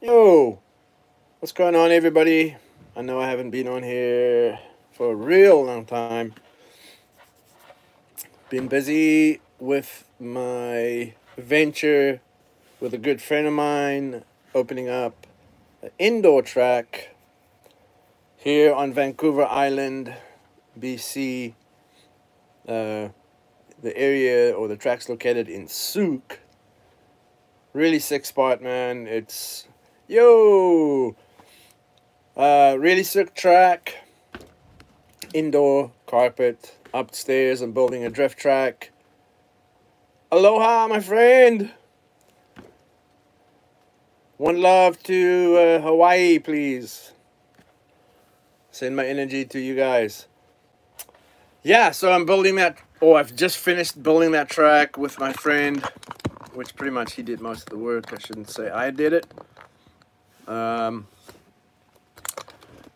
Yo, what's going on, everybody? I know I haven't been on here for a real long time. Been busy with my venture with a good friend of mine, opening up an indoor track here on Vancouver Island, BC. The area or the track's located in Souk. Really sick spot, man. It's really sick track. Indoor carpet. Upstairs I'm building a drift track. Aloha, my friend. One love to Hawaii, please. Send my energy to you guys. Yeah, so I'm building that. Oh, I've just finished building that track with my friend, which pretty much he did most of the work. I shouldn't say I did it.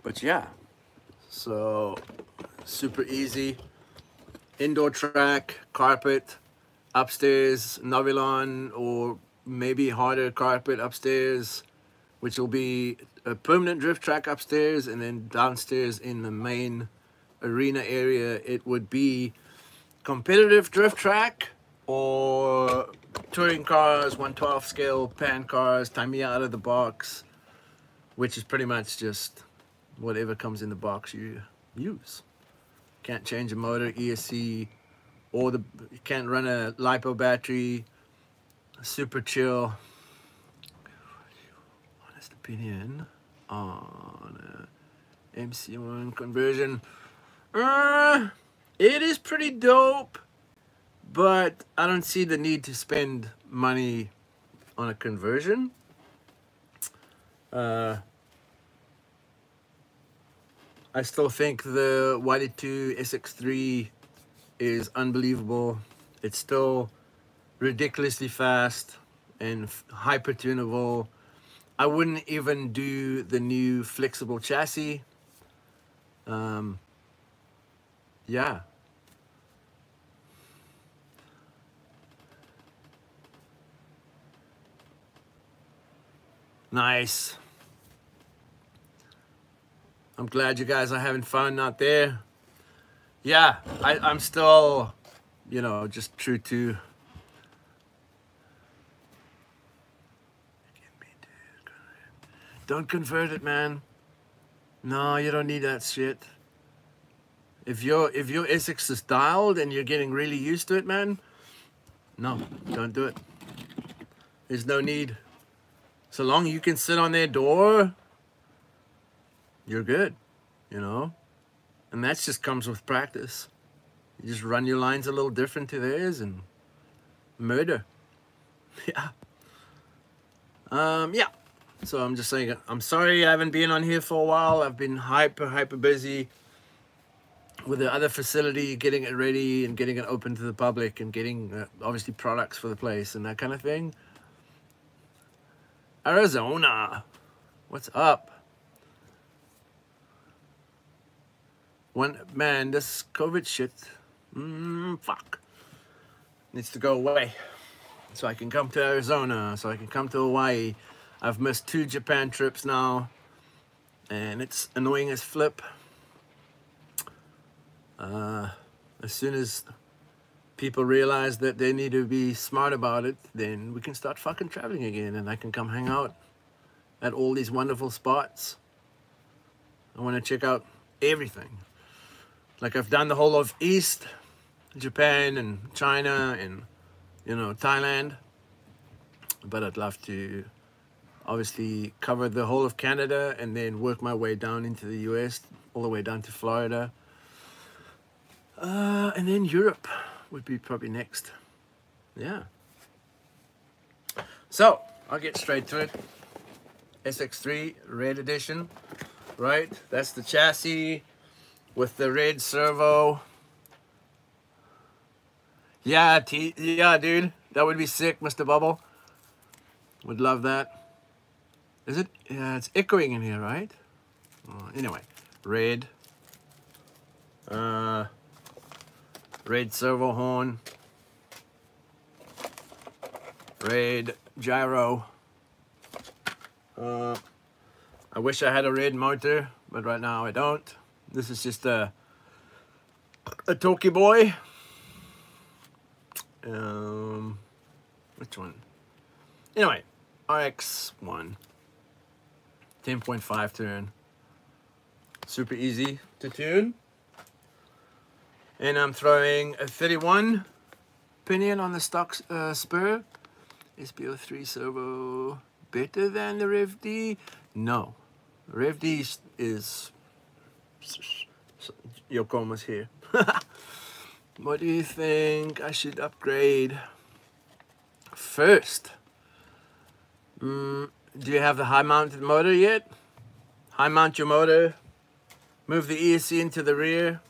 But yeah, so super easy. Indoor track, carpet, upstairs, Navilon, or maybe harder carpet upstairs, which will be a permanent drift track upstairs, and then downstairs in the main arena area, it would be competitive drift track or touring cars, 1/12 scale pan cars, Tamiya out of the box, which is pretty much just whatever comes in the box you use. Can't change a motor, ESC, or you can't run a LiPo battery. Super chill. Honest opinion on MC1 conversion. It is pretty dope, but I don't see the need to spend money on a conversion. I still think the YD-2 SXIII is unbelievable. It's still ridiculously fast and hyper tunable. I wouldn't even do the new flexible chassis. Yeah. Nice. I'm glad you guys are having fun out there. Yeah, I'm still, you know, just true to. Don't convert it, man. No, you don't need that shit. If your SX is dialed and you're getting really used to it, man, no, don't do it. There's no need. So long you can sit on their door, you're good, you know? And that just comes with practice. You just run your lines a little different to theirs and murder. Yeah. Yeah. So I'm just saying, I'm sorry I haven't been on here for a while. I've been hyper busy with the other facility, getting it ready and getting it open to the public and getting obviously products for the place and that kind of thing. Arizona, what's up? Man, this COVID shit, fuck, needs to go away. So I can come to Arizona, so I can come to Hawaii. I've missed 2 Japan trips now, and it's annoying as flip. As soon as people realize that they need to be smart about it, then we can start fucking traveling again, and I can come hang out at all these wonderful spots. I want to check out everything. Like I've done the whole of East Japan and China and, you know, Thailand, but I'd love to obviously cover the whole of Canada and then work my way down into the US, all the way down to Florida. And then Europe would be probably next. Yeah. So I'll get straight to it. SXIII Red Edition, right? That's the chassis with the red servo. Yeah, yeah, dude. That would be sick, Mr. Bubble. Would love that. Is it? Yeah, it's echoing in here, right? Anyway, red. Red servo horn. Red gyro. I wish I had a red motor, but right now I don't. This is just a Toki boy. Which one? Anyway, RX1. 10.5 turn. Super easy to tune. And I'm throwing a 31 pinion on the stock spur. SPO3 servo better than the Rev D? No. Rev D is Yokoma's here. What do you think I should upgrade first? Do you have the high mounted motor yet? High mount your motor. Move the ESC into the rear.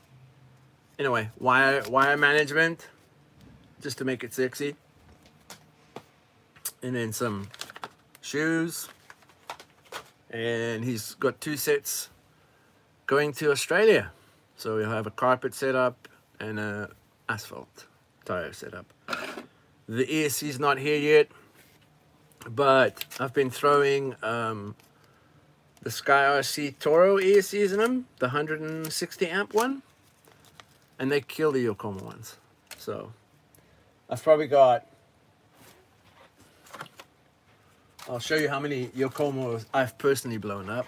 Anyway, wire management, just to make it sexy. And then some shoes. And he's got 2 sets going to Australia. So we'll have a carpet setup and a asphalt tire setup. The ESC is not here yet, but I've been throwing the Sky RC Toro ESCs in them, the 160 amp one. And they kill the Yokoma ones. So I've probably got, I'll show you how many Yokomos I've personally blown up.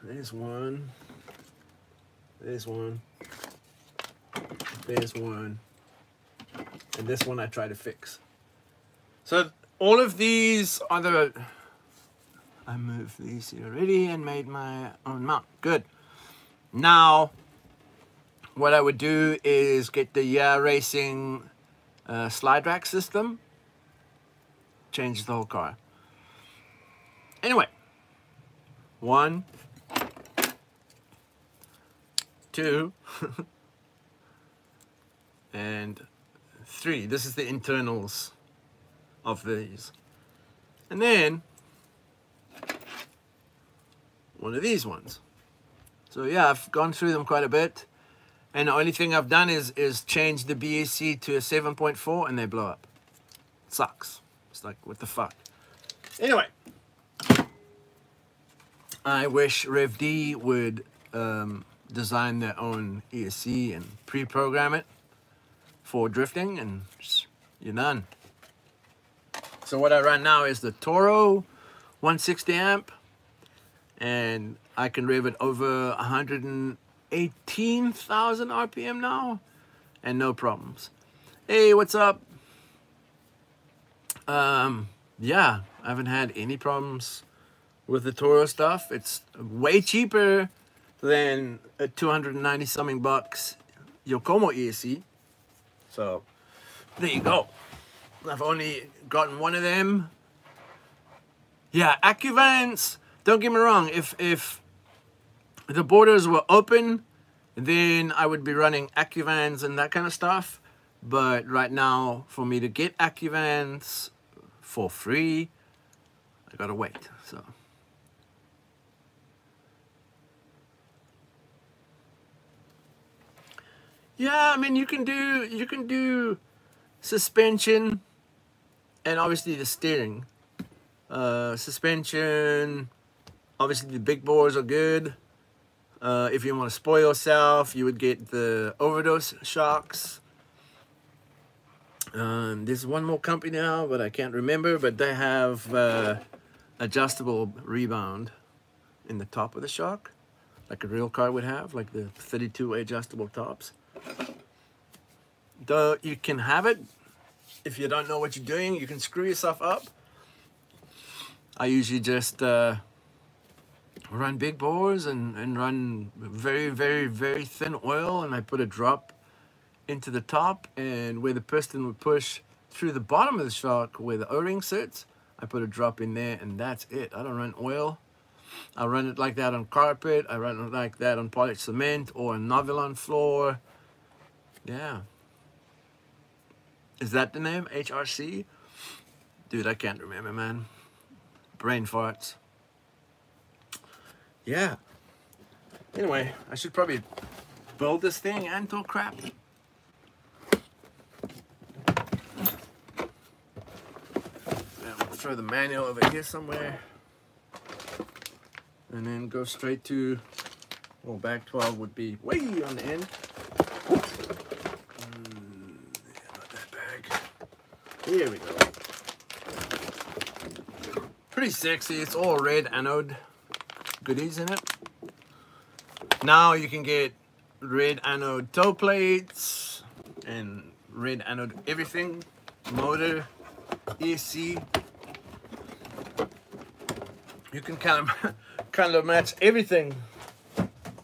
There's one. There's one. There's one. And this one I try to fix. So all of these are the, I moved these here already and made my own mount. Good. Now, what I would do is get the Racing slide rack system, change the whole car. Anyway, 1, 2, and 3. This is the internals of these. And then, one of these ones. So yeah, I've gone through them quite a bit, and the only thing I've done is change the BAC to a 7.4 and they blow up. It sucks. It's like, what the fuck? Anyway, I wish Rev D would design their own ESC and pre-program it for drifting, and you're done. So what I run now is the Toro 160 amp, and I can rev it over 118,000 RPM now, and no problems. Hey, what's up? Yeah, I haven't had any problems with the Toro stuff. It's way cheaper than a 290 something bucks Yokomo ESC. So there you go. I've only gotten one of them. Yeah, AccuVans, don't get me wrong, if the borders were open, then I would be running AccuVans and that kind of stuff. But right now, for me to get AccuVans for free, I gotta wait. So yeah, I mean, you can do suspension and obviously the steering. Suspension, obviously the big bores are good. If you want to spoil yourself, you would get the overdose shocks. There's one more company now, but I can't remember, but they have adjustable rebound in the top of the shock, like a real car would have, like the 32-way adjustable tops. Though you can have it, if you don't know what you're doing, you can screw yourself up. I usually just run big bores and run very, very, very thin oil, and I put a drop into the top, and where the piston would push through the bottom of the shock where the O-ring sits, I put a drop in there, and that's it. I don't run oil. I run it like that on carpet. I run it like that on polished cement or a Novilon floor. Yeah. Is that the name? HRC? Dude, I can't remember, man. Brain farts. Yeah. Anyway, I should probably build this thing and talk crap. throw the manual over here somewhere. And then go straight to, well, bag 12 would be way on the end. Not that bag. Here we go. Pretty sexy. It's all red anode goodies in it. Now you can get red anode toe plates and red anode everything, motor, ESC. You can kind of match everything.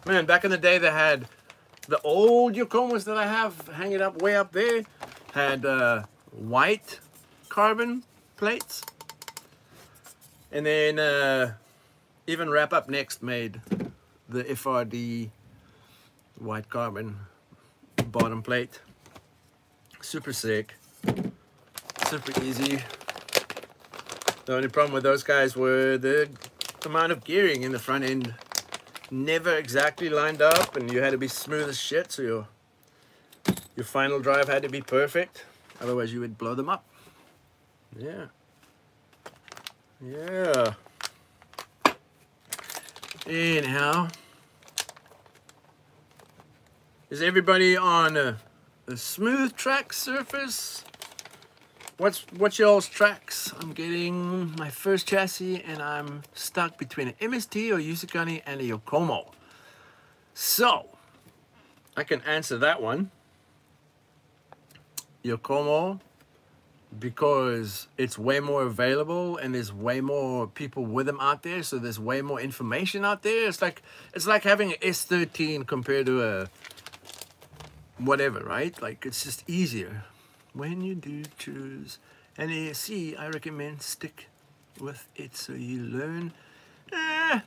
Man, back in the day they had the old Yokomos that I have hanging up way up there, had white carbon plates. And then even Wrap Up Next made the FRD white carbon bottom plate. Super sick, super easy. The only problem with those guys were the amount of gearing in the front end never exactly lined up, and you had to be smooth as shit, so your final drive had to be perfect, otherwise you would blow them up. Yeah. Yeah. Anyhow, is everybody on a smooth track surface? What's y'all's tracks? I'm getting my first chassis and I'm stuck between an MST or Yusukani and a Yokomo. So, I can answer that one. Yokomo, because it's way more available and there's way more people with them out there, so there's way more information out there. It's like having an S13 compared to a whatever, right? Like, it's just easier. When you do choose an ASC, I recommend stick with it so you learn. The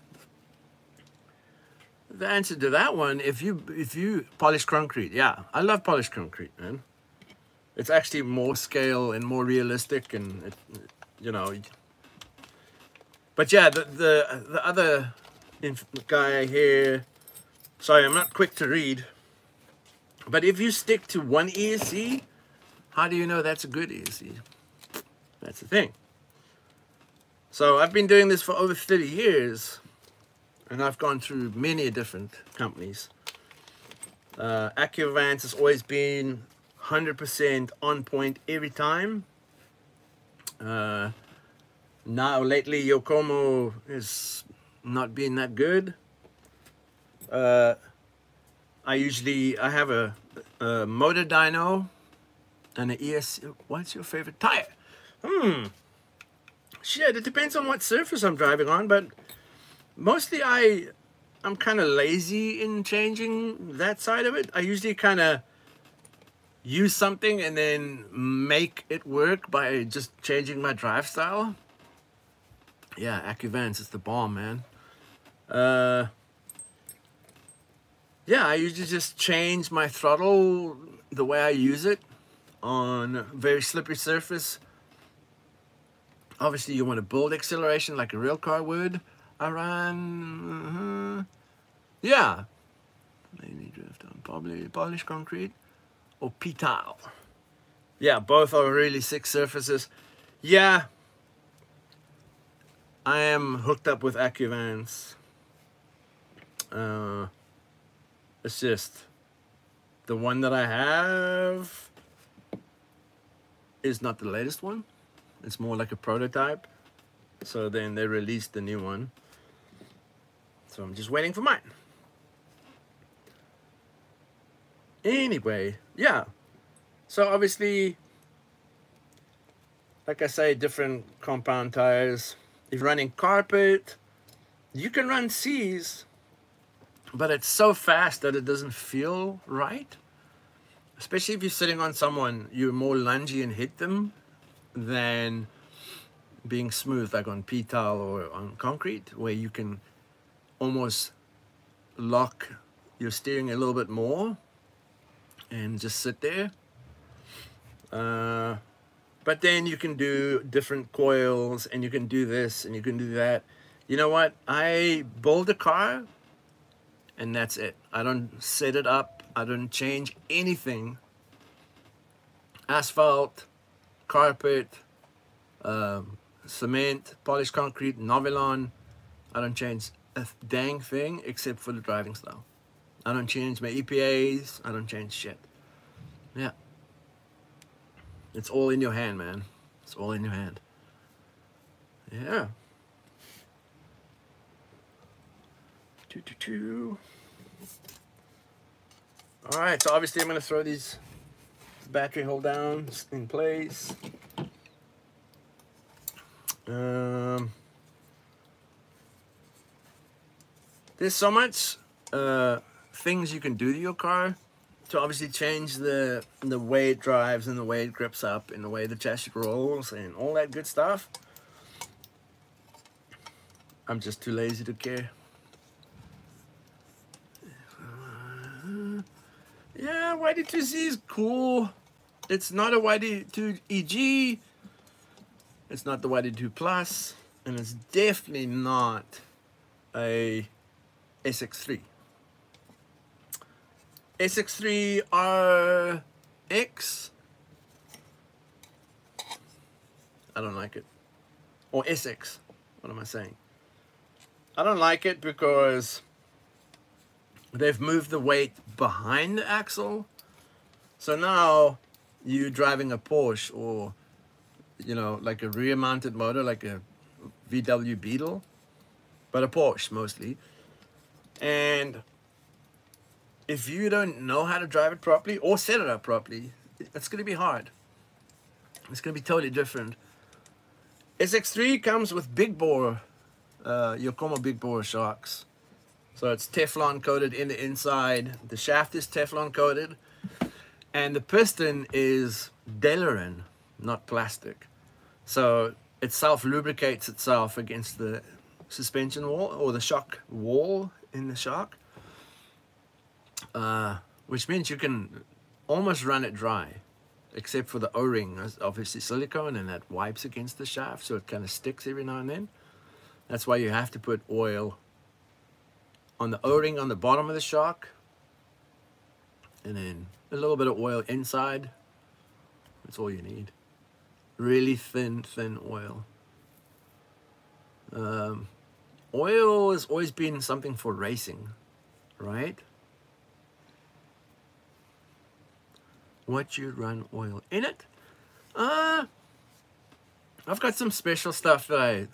answer to that one, if you polish concrete, yeah, I love polished concrete, man. It's actually more scale and more realistic, and it, you know. But yeah, the other guy here. Sorry, I'm not quick to read. But if you stick to one ESC, how do you know that's a good ESC? That's the thing. So I've been doing this for over 30 years, and I've gone through many different companies. AccuVance has always been 100% on point every time. Now lately Yokomo has not been that good. I have a motor dyno and an ESC. What's your favorite tire? Shit, it depends on what surface I'm driving on, but mostly I'm kind of lazy in changing that side of it. I usually kind of use something and then make it work by just changing my drive style. Yeah, AccuVance is the bomb, man. Yeah, I usually just change my throttle the way I use it on a very slippery surface. Obviously, you want to build acceleration like a real car would. I ran, yeah, mainly drift on probably polished concrete or P-tile. Yeah, both are really sick surfaces. Yeah, I am hooked up with AccuVance. It's just the one that I have is not the latest one. It's more like a prototype. So then they released the new one. So I'm just waiting for mine. Anyway, yeah. So obviously, like I say, different compound tires. If you're running carpet, you can run C's, but it's so fast that it doesn't feel right. Especially if you're sitting on someone, you're more lungy and hit them than being smooth like on P-tile or on concrete, where you can almost lock your steering a little bit more and just sit there. But then you can do different coils and you can do this and you can do that. You know what? I build a car and that's it. I don't set it up. I don't change anything. Asphalt, carpet, cement, polished concrete, Novilon. I don't change a dang thing except for the driving style. I don't change my EPAs. I don't change shit. Yeah. It's all in your hand, man. It's all in your hand. Yeah. All right, so obviously I'm going to throw these battery hold downs in place. There's so much things you can do to your car to obviously change the way it drives and the way it grips up and the way the chassis rolls and all that good stuff. I'm just too lazy to care. Yeah, YD-2Z is cool. It's not a YD-2 EG. It's not the YD-2 Plus, and it's definitely not a SXIII. SXIII RX. I don't like it. Or SX. What am I saying? I don't like it because they've moved the weight behind the axle. So now you're driving a Porsche or, you know, like a rear mounted motor, like a VW Beetle, but a Porsche mostly. And if you don't know how to drive it properly or set it up properly, it's going to be hard. It's going to be totally different. SX3 comes with big bore, Yokomo big bore shocks. So it's Teflon coated in the inside. The shaft is Teflon coated. And the piston is Delarin, not plastic. So it self-lubricates itself against the suspension wall or the shock wall in the shock. Which means you can almost run it dry, except for the O-ring. There's obviously silicone and that wipes against the shaft, so it kind of sticks every now and then. That's why you have to put oil on the O-ring on the bottom of the shock, and then a little bit of oil inside. That's all you need. Really thin oil. Oil has always been something for racing, right? What you run oil in it? I've got some special stuff that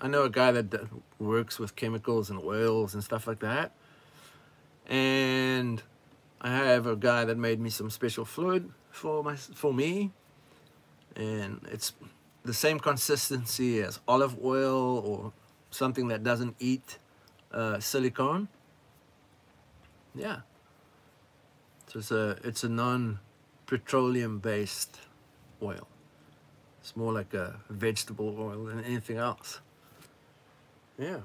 I know a guy that works with chemicals and oils and stuff like that, and I have a guy that made me some special fluid for me, and it's the same consistency as olive oil or something that doesn't eat silicone. Yeah. So it's a non-petroleum based oil. It's more like a vegetable oil than anything else. Yeah.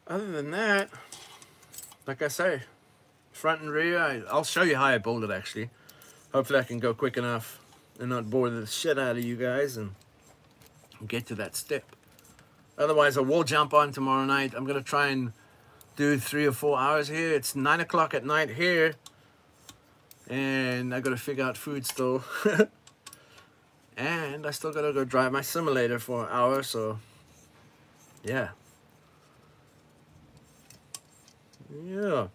Other than that, like I say, front and rear, I'll show you how I build it actually. Hopefully I can go quick enough and not bore the shit out of you guys and get to that step. Otherwise I will jump on tomorrow night. I'm going to try and do 3 or 4 hours here. It's 9 o'clock at night here, and I got to figure out food still. And I still got to go drive my simulator for an hour, so yeah. Yeah.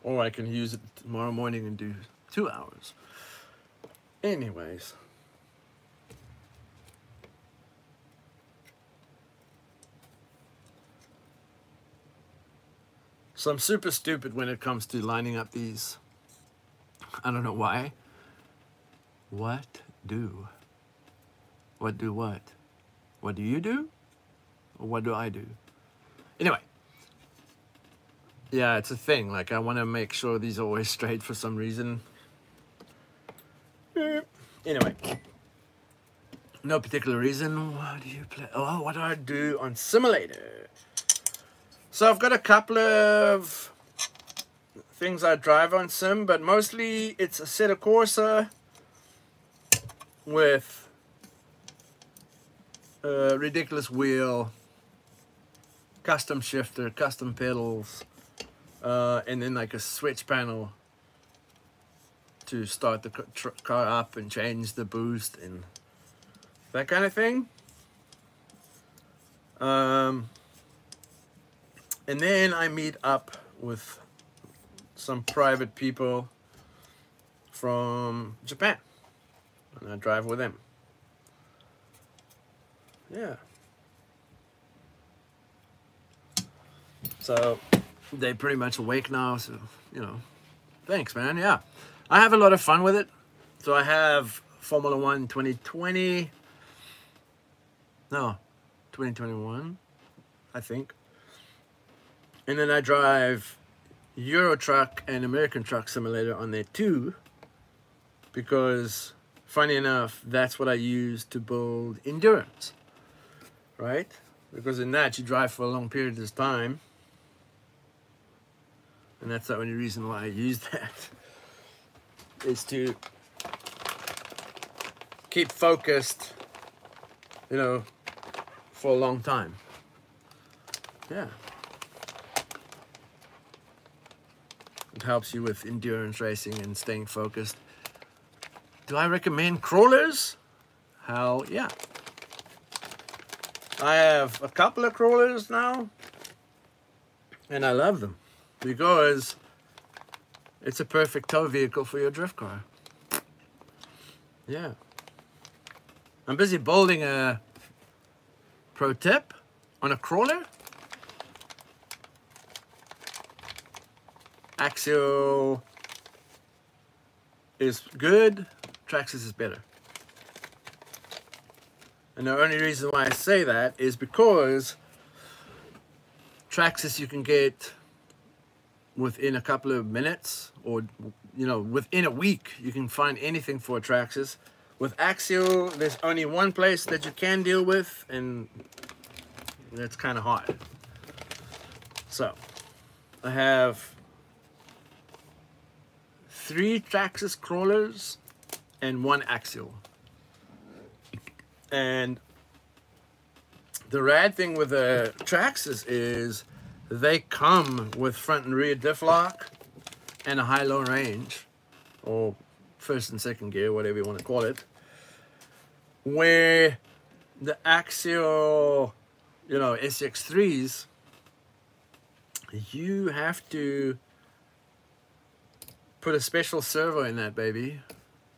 Or I can use it tomorrow morning and do 2 hours. Anyways. So I'm super stupid when it comes to lining up these. I don't know why. What do? What do what? What do you do? Or what do I do? Anyway. Yeah, it's a thing. Like, I want to make sure these are always straight for some reason. Anyway. No particular reason. What do you play? Oh, what do I do on simulator? So I've got a couple of things I drive on sim, but mostly it's a Assetto Corsa with a ridiculous wheel custom shifter, custom pedals, and then like a switch panel to start the car up and change the boost and that kind of thing. And then I meet up with some private people from Japan and I drive with them. Yeah. So they're pretty much awake now, so you know, thanks man. Yeah, I have a lot of fun with it. So I have Formula 1 2020, no, 2021 I think, and then I drive Euro Truck and American Truck Simulator on there too, because funny enough that's what I use to build endurance, right? Because in that you drive for a long period of time. And that's the only reason why I use that, is to keep focused, you know, for a long time. Yeah. It helps you with endurance racing and staying focused. Do I recommend crawlers? Hell yeah. I have a couple of crawlers now, and I love them. Because it's a perfect tow vehicle for your drift car. Yeah. I'm busy building a pro tip on a crawler. Axial is good, Traxxas is better. And the only reason why I say that is because Traxxas you can get within a couple of minutes, or you know, within a week you can find anything for a Traxxas. With Axial there's only one place that you can deal with, and that's kind of hard. So I have 3 Traxxas crawlers and 1 Axial. And the rad thing with the Traxxas is they come with front and rear diff lock and a high-low range, or first and second gear, whatever you want to call it, where the Axial, you know, SX3s, you have to put a special servo in that baby.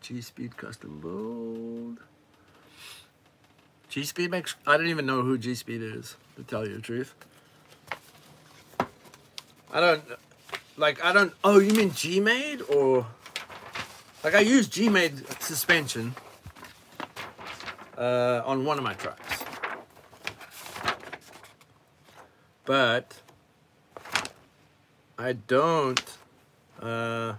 G-Speed custom build. G-Speed makes, I don't even know who G-Speed is, to tell you the truth. I don't, oh, you mean G-Made? Or, like I use G-Made suspension on one of my trucks. But I don't, oh.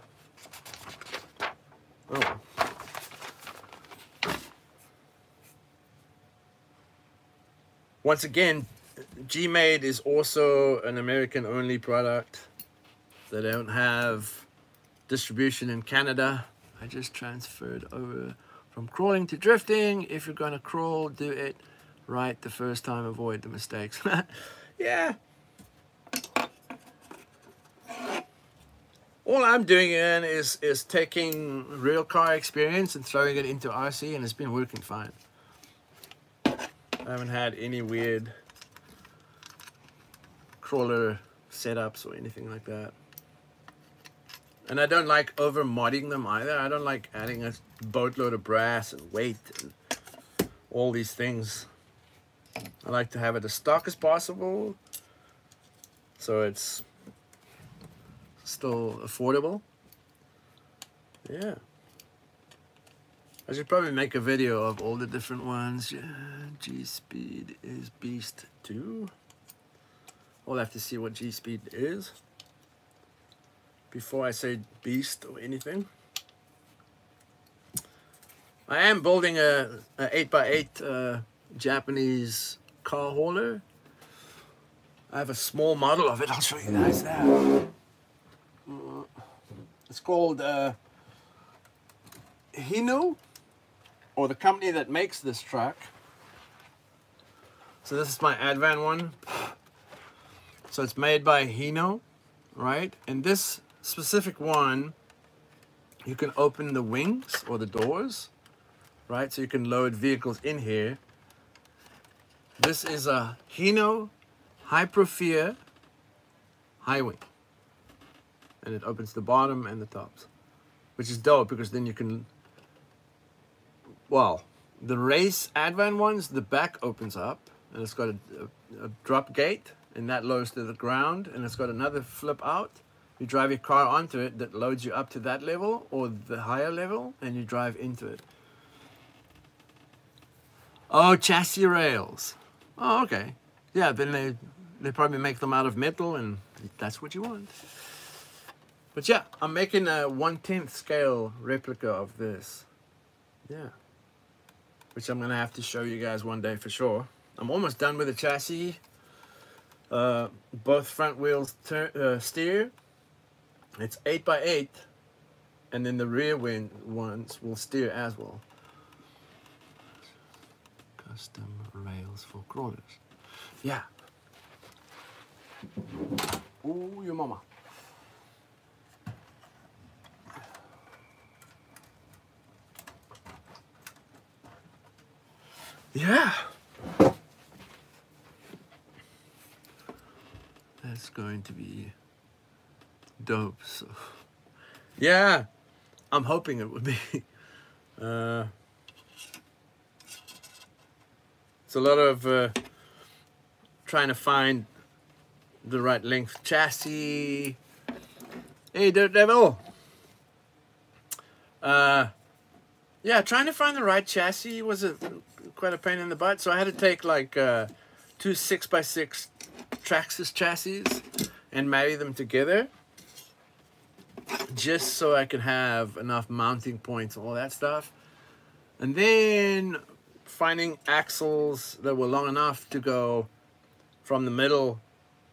Once again, G-Made is also an American-only product. They don't have distribution in Canada. I just transferred over from crawling to drifting. If you're gonna crawl, do it right the first time. Avoid the mistakes. Yeah. All I'm doing is taking real car experience and throwing it into RC, and it's been working fine. I haven't had any weird crawler setups or anything like that. And I don't like over modding them either. I don't like adding a boatload of brass and weight and all these things. I like to have it as stock as possible, so it's still affordable. Yeah. I should probably make a video of all the different ones. Yeah, G-Speed is Beast 2. We'll have to see what G-Speed is before I say Beast or anything. I am building a 8x8 Japanese car hauler. I have a small model of it. I'll show you guys that. It's called Hino, or the company that makes this truck. So this is my Advan one. So it's made by Hino, right? And this specific one, you can open the wings or the doors, right? So you can load vehicles in here. This is a Hino Hypersphere high wing. And it opens the bottom and the tops, which is dope because then you can, well, the race Advan ones, the back opens up and it's got a drop gate and that lowers to the ground, and it's got another flip out. You drive your car onto it that loads you up to that level or the higher level, and you drive into it. Oh, chassis rails. Oh, okay. Yeah, then they probably make them out of metal, and that's what you want. But yeah, I'm making a 1/10 scale replica of this. Yeah. Which I'm gonna have to show you guys one day for sure. I'm almost done with the chassis. Both front wheels steer. It's 8x8, and then the rear ones will steer as well. Custom rails for crawlers. Yeah. Oh, your mama. Yeah. That's going to be dope. So yeah, I'm hoping it would be. It's a lot of trying to find the right length chassis. Hey, Dirt Devil. Yeah, trying to find the right chassis was quite a pain in the butt. So I had to take like 2 6x6 Traxxas chassis and marry them together, just so I could have enough mounting points and all that stuff. And then finding axles that were long enough to go from the middle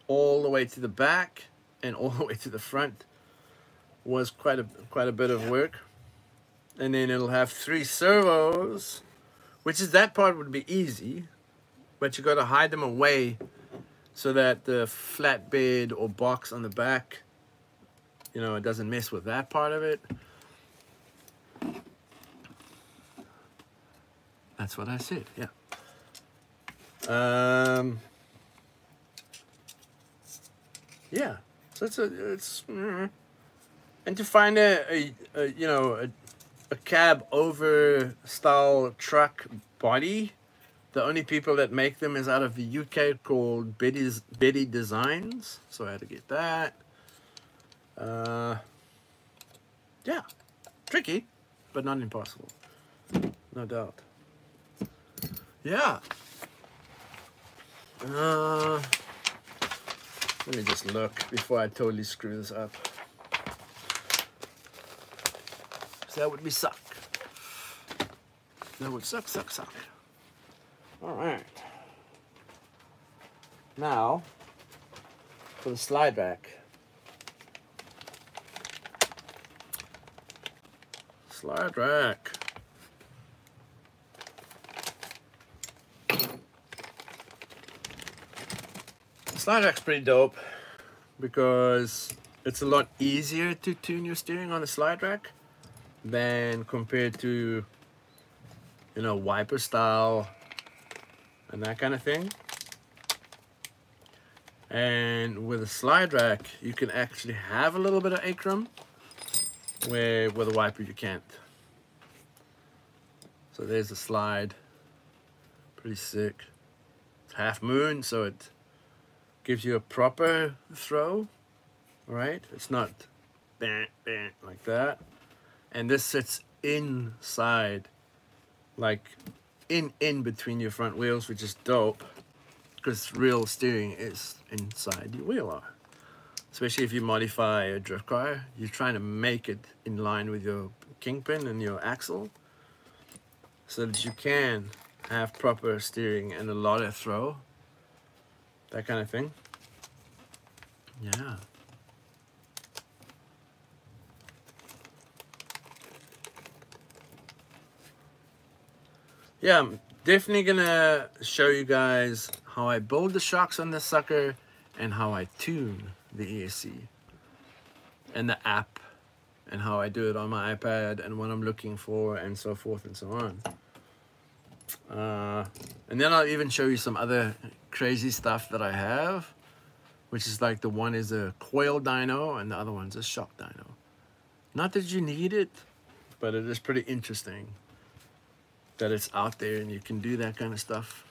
all the way to the back and all the way to the front was quite a bit of work. And then it'll have 3 servos, which is, that part would be easy, but you got to hide them away so that the flatbed or box on the back, you know, it doesn't mess with that part of it. That's what I said, yeah. Yeah, so it's and to find a you know, a cab over style truck body, the only people that make them is out of the UK, called Betty Designs. So I had to get that. Yeah, tricky, but not impossible, no doubt. Yeah. Let me just look before I totally screw this up. So that would be suck. That would suck. All right. Now, for the slide rack. Slide rack. Slide rack's pretty dope because it's a lot easier to tune your steering on a slide rack than compared to, you know, wiper style and that kind of thing. And with a slide rack, you can actually have a little bit of acrum, where with a wiper you can't. So there's the slide, pretty sick. It's half moon, so it gives you a proper throw, right? It's not bang, bang, like that. And this sits inside, like in between your front wheels, which is dope, because real steering is inside your wheel arm. Especially if you modify a drift car, you're trying to make it in line with your kingpin and your axle, so that you can have proper steering and a lot of throw, that kind of thing. Yeah. Yeah, I'm definitely gonna show you guys how I build the shocks on this sucker and how I tune the ESC and the app and how I do it on my iPad and what I'm looking for and so forth and so on. And then I'll even show you some other crazy stuff that I have, which is like the one is a coil dyno and the other one's a shock dyno. Not that you need it, but it is pretty interesting that it's out there and you can do that kind of stuff.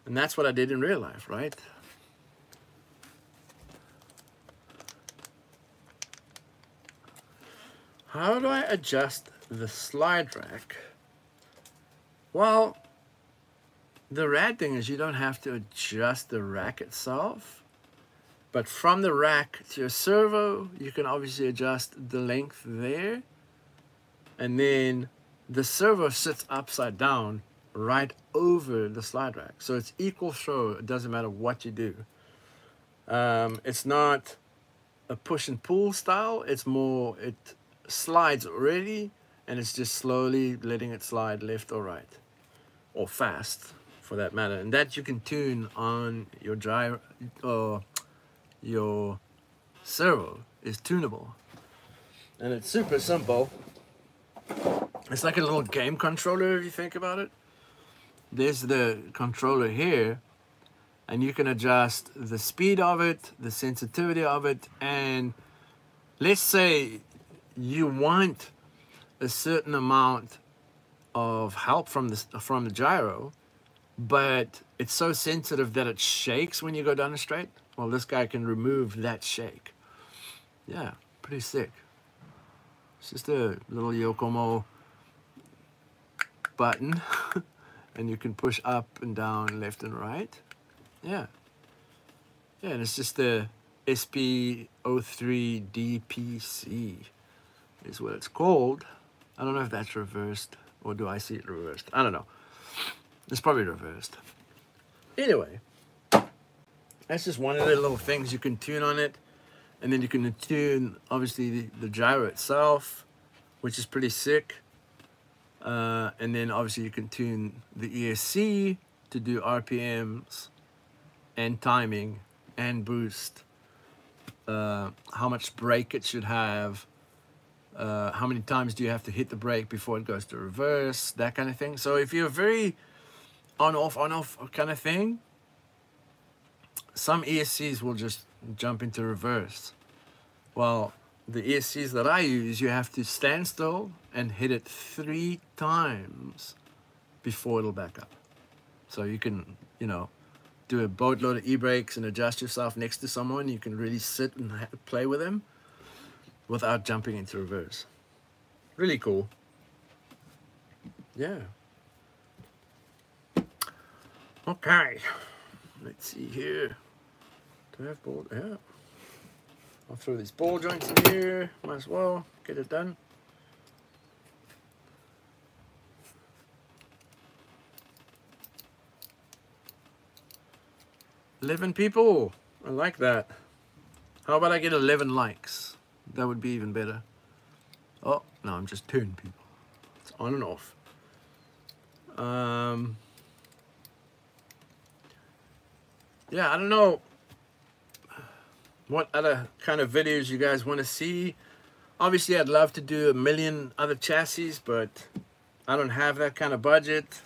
And that's what I did in real life, right? How do I adjust the slide rack? Well, the rad thing is you don't have to adjust the rack itself, but from the rack to your servo, you can obviously adjust the length there, and then the servo sits upside down right over the slide rack. So it's equal throw, it doesn't matter what you do. It's not a push and pull style, it's more, it slides already, and it's just slowly letting it slide left or right, or fast for that matter. And that you can tune on your gyro, or your servo is tunable. And it's super simple. It's like a little game controller if you think about it. There's the controller here, and you can adjust the speed of it, the sensitivity of it, and let's say you want a certain amount of help from the gyro, but it's so sensitive that it shakes when you go down the straight. Well, this guy can remove that shake. Yeah, pretty sick. It's just a little Yokomo button and you can push up and down, left and right. Yeah. Yeah, and it's just the SXIII DPC is what it's called. I don't know if that's reversed, or do I see it reversed? I don't know. It's probably reversed. Anyway, that's just one of the little things you can tune on it. And then you can tune, obviously, the gyro itself, which is pretty sick. And then, obviously, you can tune the ESC to do RPMs and timing and boost. How much brake it should have. How many times do you have to hit the brake before it goes to reverse, that kind of thing. So if you're very on-off kind of thing, some ESCs will just jump into reverse. Well, the ESCs that I use, you have to stand still and hit it 3 times before it'll back up. So you can, you know, do a boatload of e-brakes and adjust yourself next to someone. You can really sit and play with them without jumping into reverse. Really cool. Yeah. Okay. Let's see here. Do I have ball? Yeah. I'll throw these ball joints in here. Might as well get it done. "11 people. I like that. How about I get 11 likes? That would be even better. Oh, no, I'm just 10 people. It's on and off. Yeah, I don't know what other kind of videos you guys want to see. Obviously, I'd love to do a million other chassis, but I don't have that kind of budget.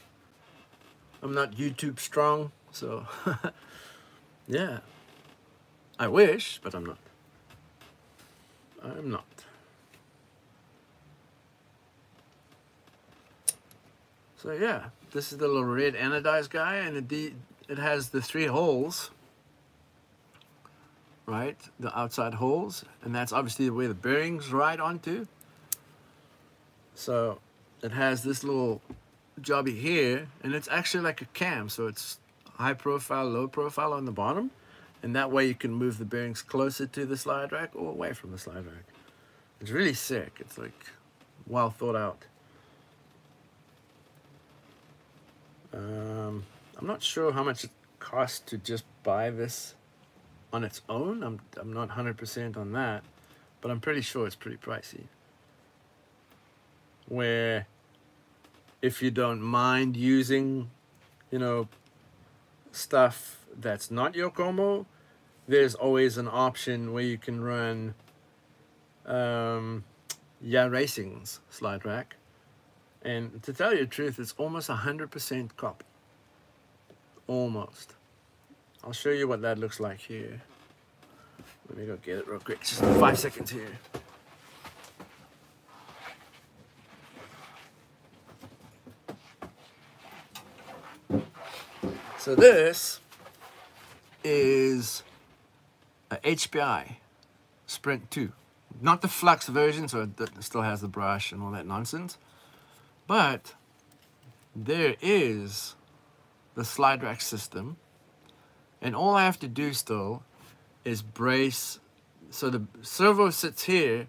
I'm not YouTube strong, so yeah. I wish, but I'm not. I'm not. So yeah, this is the little red anodized guy, and it has the 3 holes, right? The outside holes, and that's obviously where the bearings ride onto. So it has this little jobby here, and it's actually like a cam, so it's high profile, low profile on the bottom, and that way you can move the bearings closer to the slide rack or away from the slide rack. It's really sick. It's like well thought out. I'm not sure how much it costs to just buy this on its own. I'm not 100% on that, but I'm pretty sure it's pretty pricey. Where if you don't mind using, you know, stuff that's not Yokomo, there's always an option where you can run Yeah Racing's slide rack. And to tell you the truth, it's almost 100% copy. Almost. I'll show you what that looks like here. Let me go get it real quick. Just 5 seconds here. So this is a HPI Sprint 2. Not the Flux version, so it still has the brush and all that nonsense. But there is the slide rack system. And all I have to do still is brace. So the servo sits here,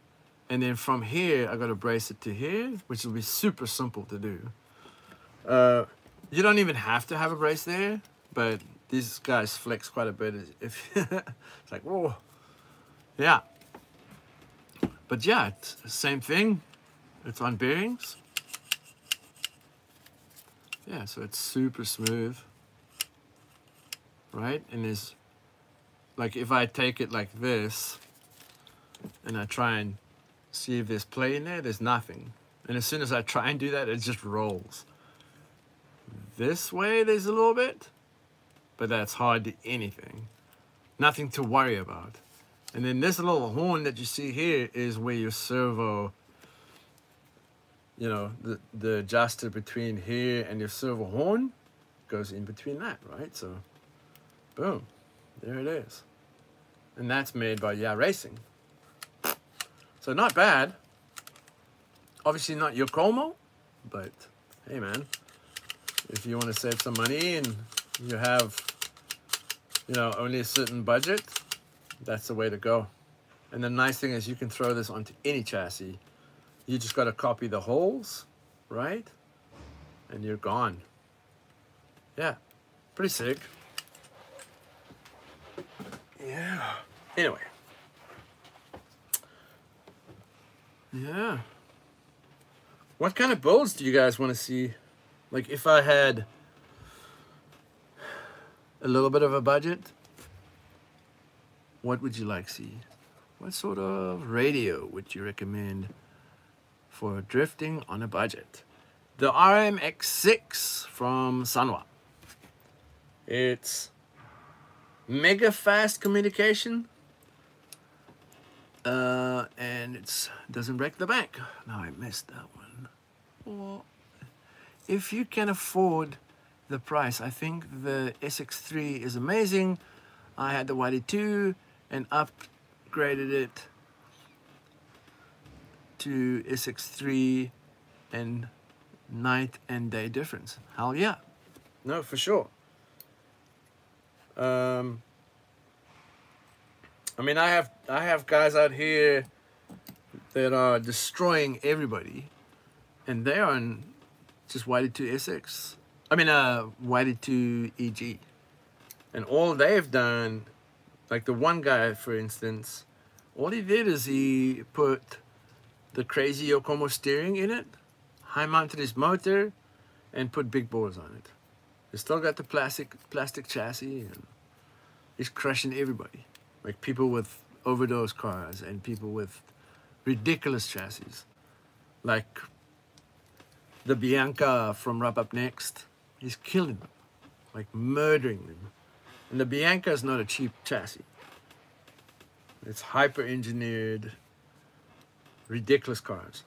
and then from here, I got to brace it to here, which will be super simple to do. You don't even have to have a brace there, but these guys flex quite a bit. If it's like, whoa, yeah. But yeah, it's the same thing. It's on bearings. Yeah, so it's super smooth, right? And there's, like, if I take it like this, and I try and see if there's play in there, there's nothing. And as soon as I try and do that, it just rolls. This way, there's a little bit, but that's hardly anything. Nothing to worry about. And then this little horn that you see here is where your servo, you know, the adjuster between here and your servo horn goes in between that, right? So, boom, there it is. And that's made by Yeah Racing. So not bad. Obviously not Yokomo, but hey man, if you want to save some money and you have, you know, only a certain budget, that's the way to go. And the nice thing is you can throw this onto any chassis. You just got to copy the holes, right? And you're gone. Yeah, pretty sick. Yeah. Anyway. Yeah. What kind of builds do you guys want to see? Like if I had a little bit of a budget, what would you like to see? What sort of radio would you recommend for drifting on a budget? The RMX6 from Sanwa. It's mega fast communication, and it doesn't break the bank. No, I missed that one. Well, if you can afford the price, I think the SXIII is amazing. I had the YD-2 and upgraded it to SXIII, and night and day difference. Hell yeah. No, for sure. I mean, I have guys out here that are destroying everybody, and they are on just YD-2 SX. I mean, YD-2 EG, and all they've done, like the one guy, for instance, all he did is he put the crazy Yokomo steering in it, high mounted his motor, and put big bores on it. He's still got the plastic chassis, and he's crushing everybody. Like people with overdose cars and people with ridiculous chassis. Like the Bianca from Wrap Up Next. He's killing them, like murdering them. And the Bianca is not a cheap chassis. It's hyper engineered, ridiculous cars.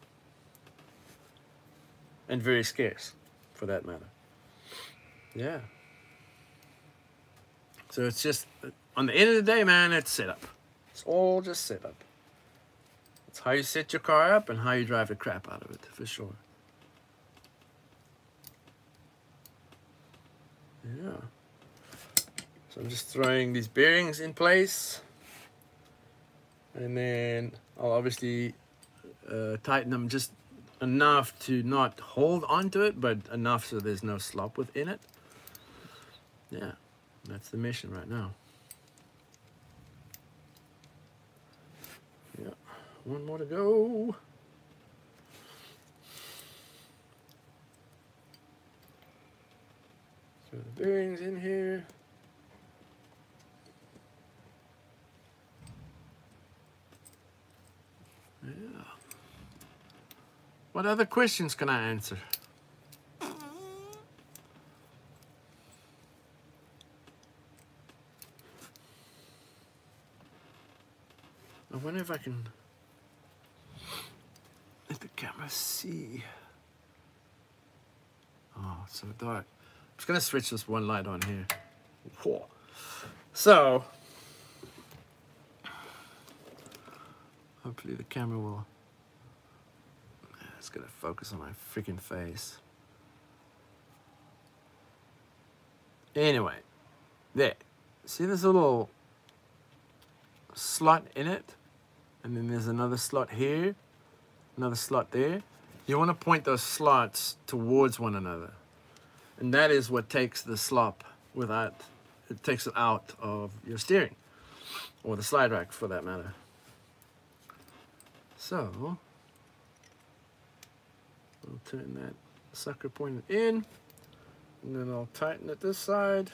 And very scarce, for that matter. Yeah. So it's just, on the end of the day, man, it's setup. It's all just setup. It's how you set your car up and how you drive the crap out of it, for sure. Yeah. So I'm just throwing these bearings in place. And then I'll obviously tighten them just enough to not hold onto it, but enough so there's no slop within it. Yeah, that's the mission right now. Yeah, one more to go. So the bearings in here. What other questions can I answer? I wonder if I can let the camera see. Oh, it's so dark. I'm just gonna switch this one light on here. Whoa. So, hopefully the camera will, it's gonna focus on my freaking face. Anyway, there. See this little slot in it? And then there's another slot here, another slot there. You want to point those slots towards one another. And that is what takes the slop without, it takes it out of your steering, or the slide rack for that matter. So, I'll turn that sucker pointed in, and then I'll tighten it this side.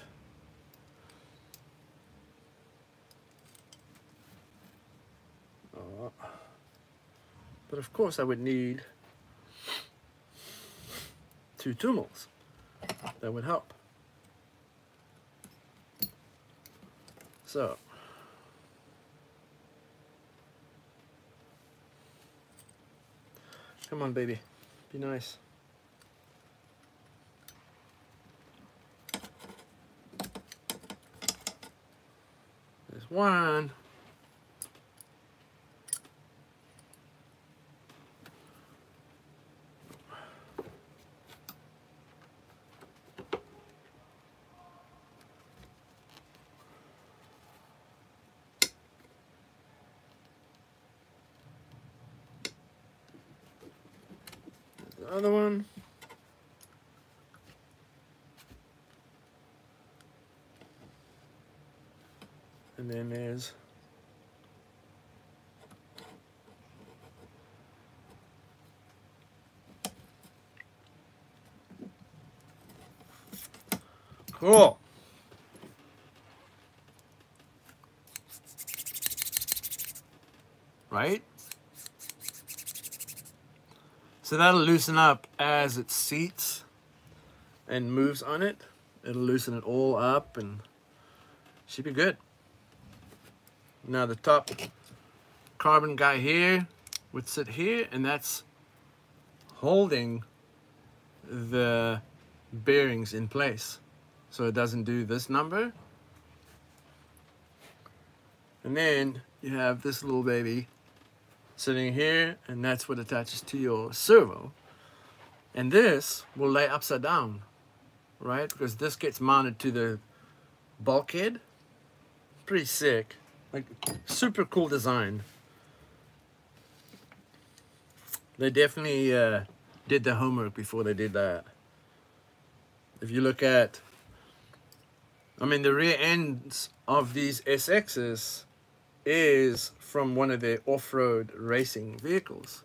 But of course I would need 2 tumbles. That would help. So, come on baby, be nice. There's one. Other one. And then there's cool. Right? So that'll loosen up as it seats and moves on it. It'll loosen it all up and should be good. Now the top carbon guy here would sit here, and that's holding the bearings in place so it doesn't do this number. And then you have this little baby sitting here, and that's what attaches to your servo. And this will lay upside down, right? Because this gets mounted to the bulkhead. Pretty sick. Like, super cool design. They definitely did the homework before they did that. If you look at, I mean, the rear ends of these SXs is from one of their off-road racing vehicles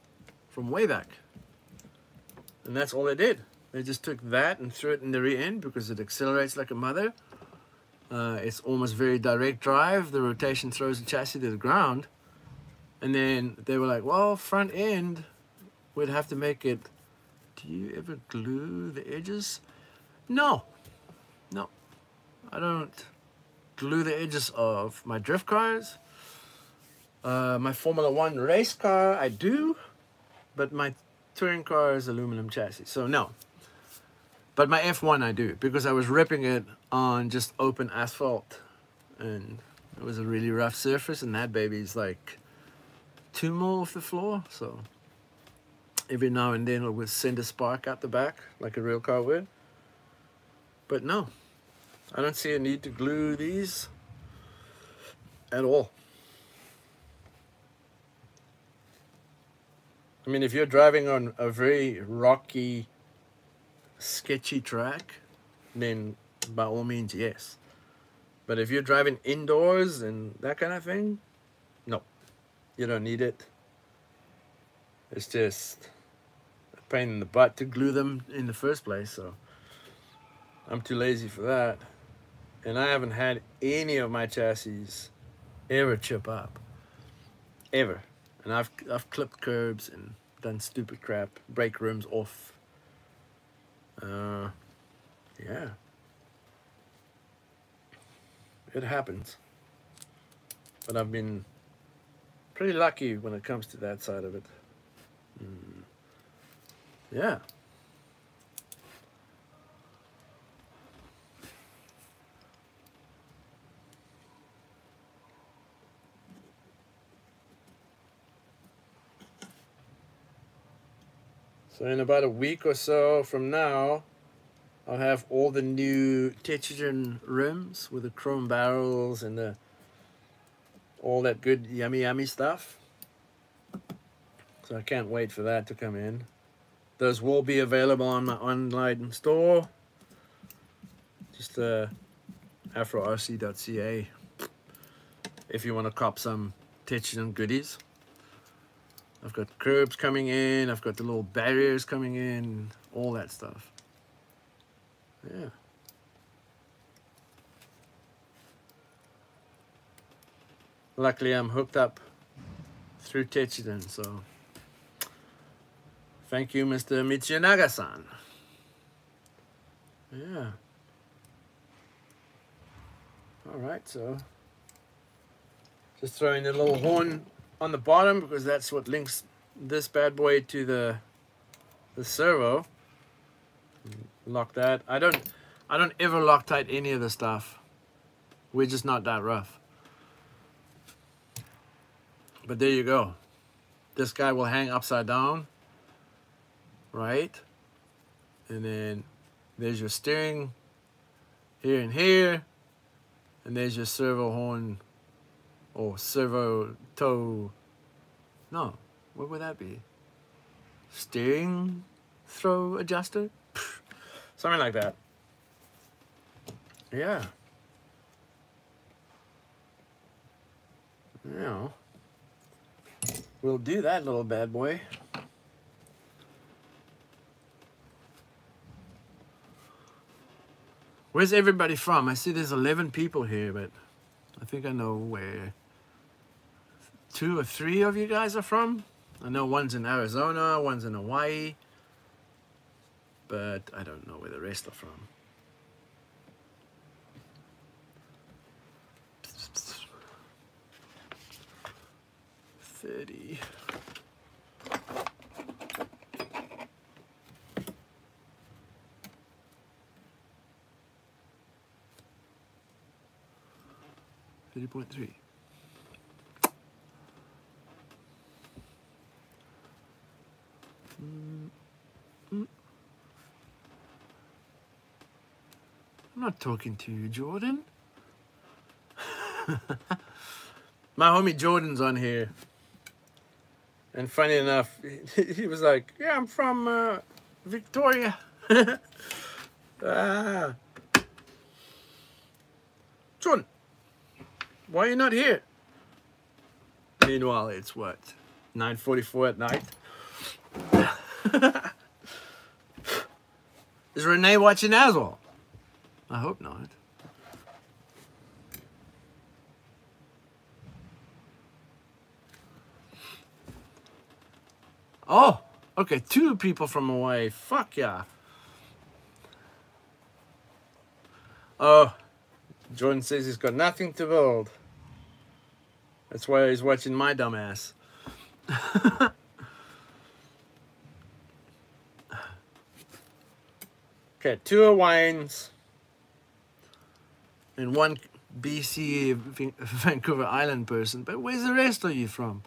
from way back. And that's all they did. They just took that and threw it in the rear end because it accelerates like a mother. It's almost very direct drive. The rotation throws the chassis to the ground. And then they were like, well, front end, we'd have to make it, do you ever glue the edges? No, no, I don't glue the edges of my drift cars. My Formula 1 race car, I do, but my touring car is aluminum chassis, so no. But my F1 I do, because I was ripping it on just open asphalt, and it was a really rough surface, and that baby's like 2 mil off the floor, so every now and then it would send a spark out the back, like a real car would. But no, I don't see a need to glue these at all. I mean, if you're driving on a very rocky, sketchy track, then by all means, yes. But if you're driving indoors and that kind of thing, no, you don't need it. It's just a pain in the butt to glue them in the first place, so I'm too lazy for that. And I haven't had any of my chassis ever chip up, ever. And I've clipped curbs and done stupid crap, brake rooms off. Yeah, it happens. But I've been pretty lucky when it comes to that side of it. Yeah. So in about a week or so from now, I'll have all the new Techigen rims with the chrome barrels and the all that good yummy stuff. So I can't wait for that to come in. Those will be available on my online store. Just afrorc.ca if you want to cop some Techigen goodies. I've got curbs coming in, I've got the little barriers coming in, all that stuff. Yeah. Luckily I'm hooked up through Techigen, so thank you, Mr. Michinaga-san. Yeah. Alright, so just throwing a little horn on the bottom because that's what links this bad boy to the servo. Lock that. I don't ever Loctite any of the stuff. We're just not that rough. But there you go. This guy will hang upside down, right? And then there's your steering here and here, and there's your servo horn or servo toe. No, what would that be? Steering throw adjuster? Something like that. Yeah. Now, we'll do that little bad boy. Where's everybody from? I see there's 11 people here, but I think I know where 2 or 3 of you guys are from. I know one's in Arizona, one's in Hawaii, but I don't know where the rest are from. $30. $30.3. I'm not talking to you, Jordan. My homie Jordan's on here. And funny enough, he was like, yeah, I'm from Victoria. Jordan, why are you not here? Meanwhile, it's what, 9:44 at night? Is Renee watching as well? I hope not. Oh, okay, 2 people from Hawaii. Fuck yeah. Oh, Jordan says he's got nothing to build. That's why he's watching my dumb ass. Okay, 2 Hawaiians and 1 BC Vancouver Island person. But where's the rest of you from?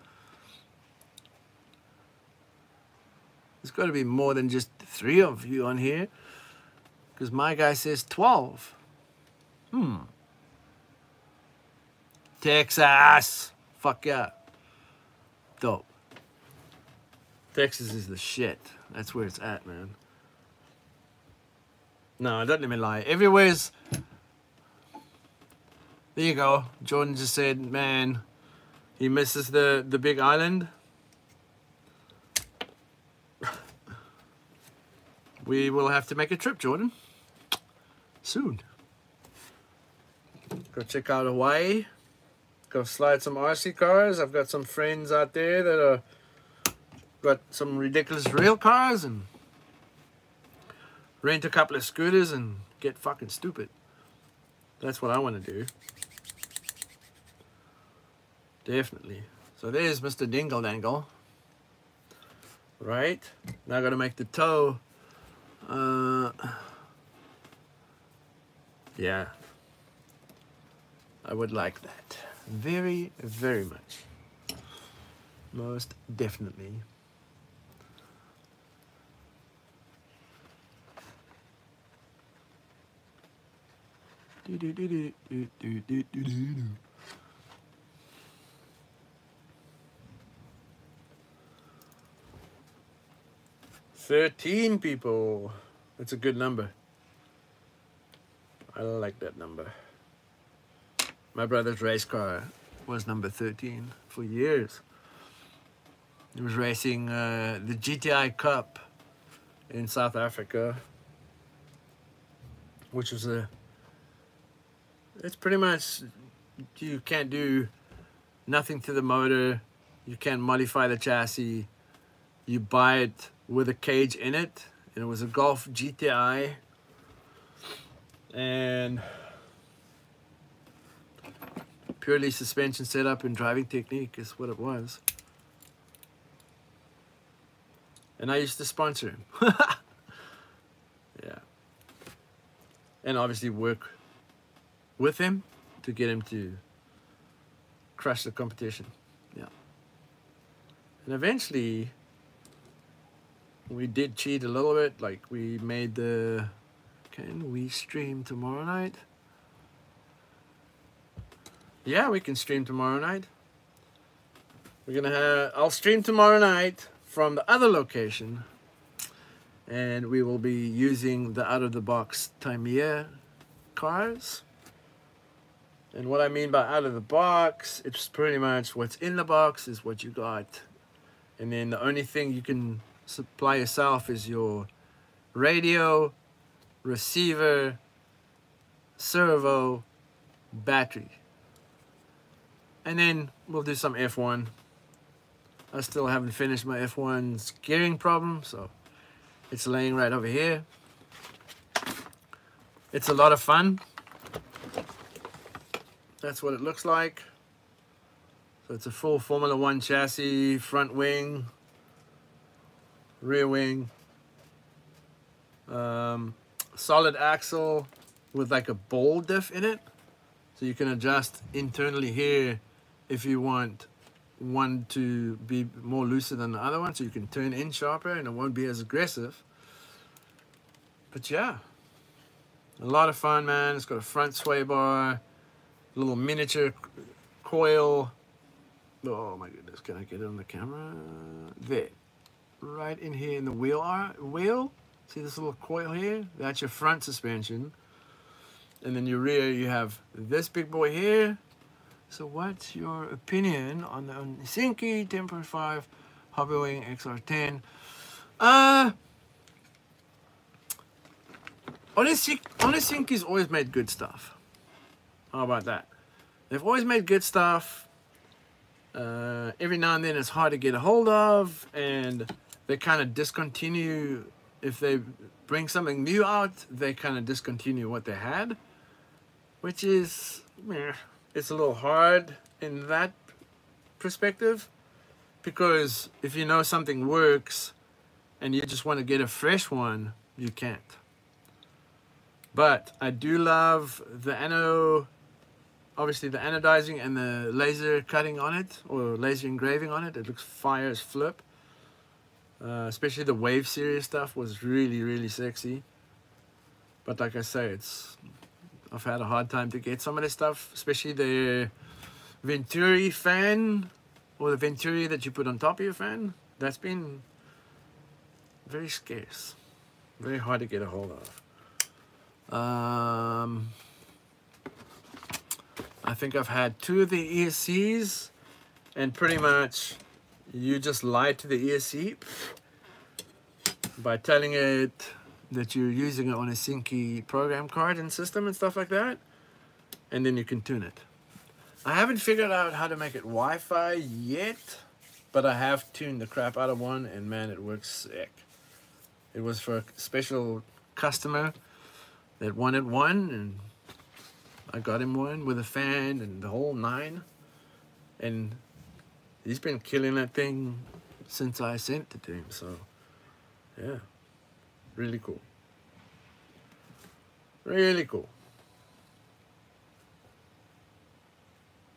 There's got to be more than just 3 of you on here, because my guy says 12. Texas. Fuck yeah. Dope. Texas is the shit. That's where it's at, man. No, don't let me lie. Everywhere's... There you go. Jordan just said, man, he misses the big island. We will have to make a trip, Jordan. Soon. Go check out Hawaii. Go slide some RC cars. I've got some friends out there that are got some ridiculous real cars and rent a couple of scooters and get fucking stupid. That's what I want to do. Definitely. So there's Mr. Dingle Dangle. Right? Now I gotta make the toe. Yeah. I would like that. Very, very much. Most definitely. $13 people. That's a good number. I like that number. My brother's race car was number 13 for years. He was racing the GTI Cup in South Africa, which was it's pretty much, you can't do nothing to the motor, you can't modify the chassis, you buy it with a cage in it, and it was a Golf GTI, and purely suspension setup and driving technique is what it was. And I used to sponsor him. Yeah. And obviously work with him to get him to crush the competition. Yeah. And eventually we did cheat a little bit. Like we made the, can we stream tomorrow night? Yeah, we can stream tomorrow night. We're gonna have, I'll stream tomorrow night from the other location, and we will be using the out-of-the-box Tamiya cars. And what I mean by out of the box, it's pretty much what's in the box is what you got, and then the only thing you can supply yourself is your radio, receiver, servo, battery. And then we'll do some F1. I still haven't finished my F1's gearing problem, so it's laying right over here. It's a lot of fun. That's what it looks like. So it's a full Formula 1 chassis, front wing, rear wing, solid axle with like a ball diff in it. So you can adjust internally here if you want one to be more looser than the other one, so you can turn in sharper and it won't be as aggressive. But yeah, a lot of fun, man. It's got a front sway bar, little miniature coil. Oh my goodness, can I get it on the camera? There, right in here in the wheel. See this little coil here? That's your front suspension. And then your rear, you have this big boy here. So what's your opinion on the Onisinki 10.5 Hobbywing XR10? Onisinki's always made good stuff. How about that? They've always made good stuff. Every now and then it's hard to get a hold of, and they kind of discontinue. If they bring something new out, they kind of discontinue what they had, which is, it's a little hard in that perspective, because if you know something works and you just want to get a fresh one, you can't. But I do love the obviously the anodizing and the laser cutting on it, or laser engraving on it. It looks fire as flip. Especially the Wave series stuff was really, really sexy. But like I say, I've had a hard time to get some of this stuff, especially the Venturi fan, or the Venturi that you put on top of your fan. That's been very scarce, very hard to get a hold of. I think I've had 2 of the ESCs, and pretty much you just lie to the ESC by telling it that you're using it on a Onisinki program card and system and stuff like that, and then you can tune it. I haven't figured out how to make it Wi-Fi yet, but I have tuned the crap out of one, and man, it works sick. It was for a special customer that wanted one, and I got him one with a fan and the whole nine, and he's been killing that thing since I sent it to him. So yeah, really cool. Really cool.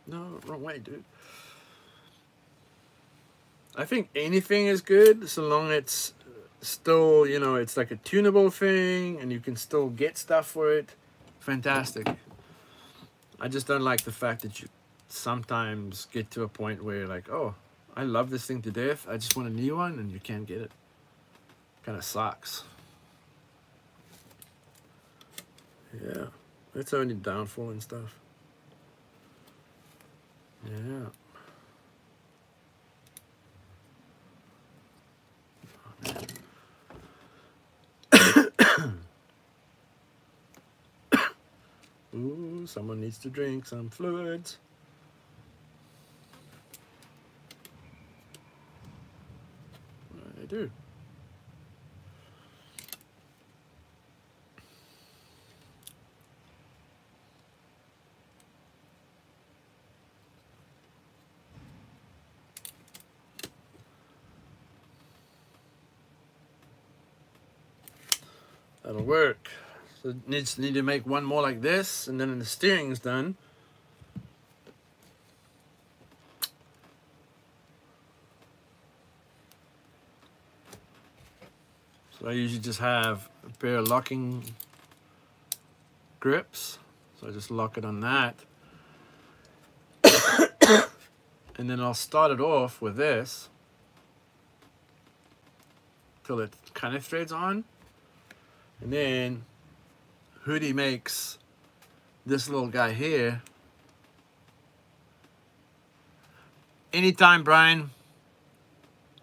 No, wrong way, dude. I think anything is good so long it's still, you know, it's like a tunable thing and you can still get stuff for it. Fantastic. I just don't like the fact that you sometimes get to a point where you're like, oh, I love this thing to death, I just want a new one, and you can't get it. Kind of sucks. Yeah, that's only downfall and stuff. Yeah. Ooh, someone needs to drink some fluids. I do. That'll work. So it need to make one more like this, and then the steering's done. So I usually just have a pair of locking grips. So I just lock it on that. And then I'll start it off with this till it kind of threads on. And then Hoodie makes this little guy here. Anytime, Brian.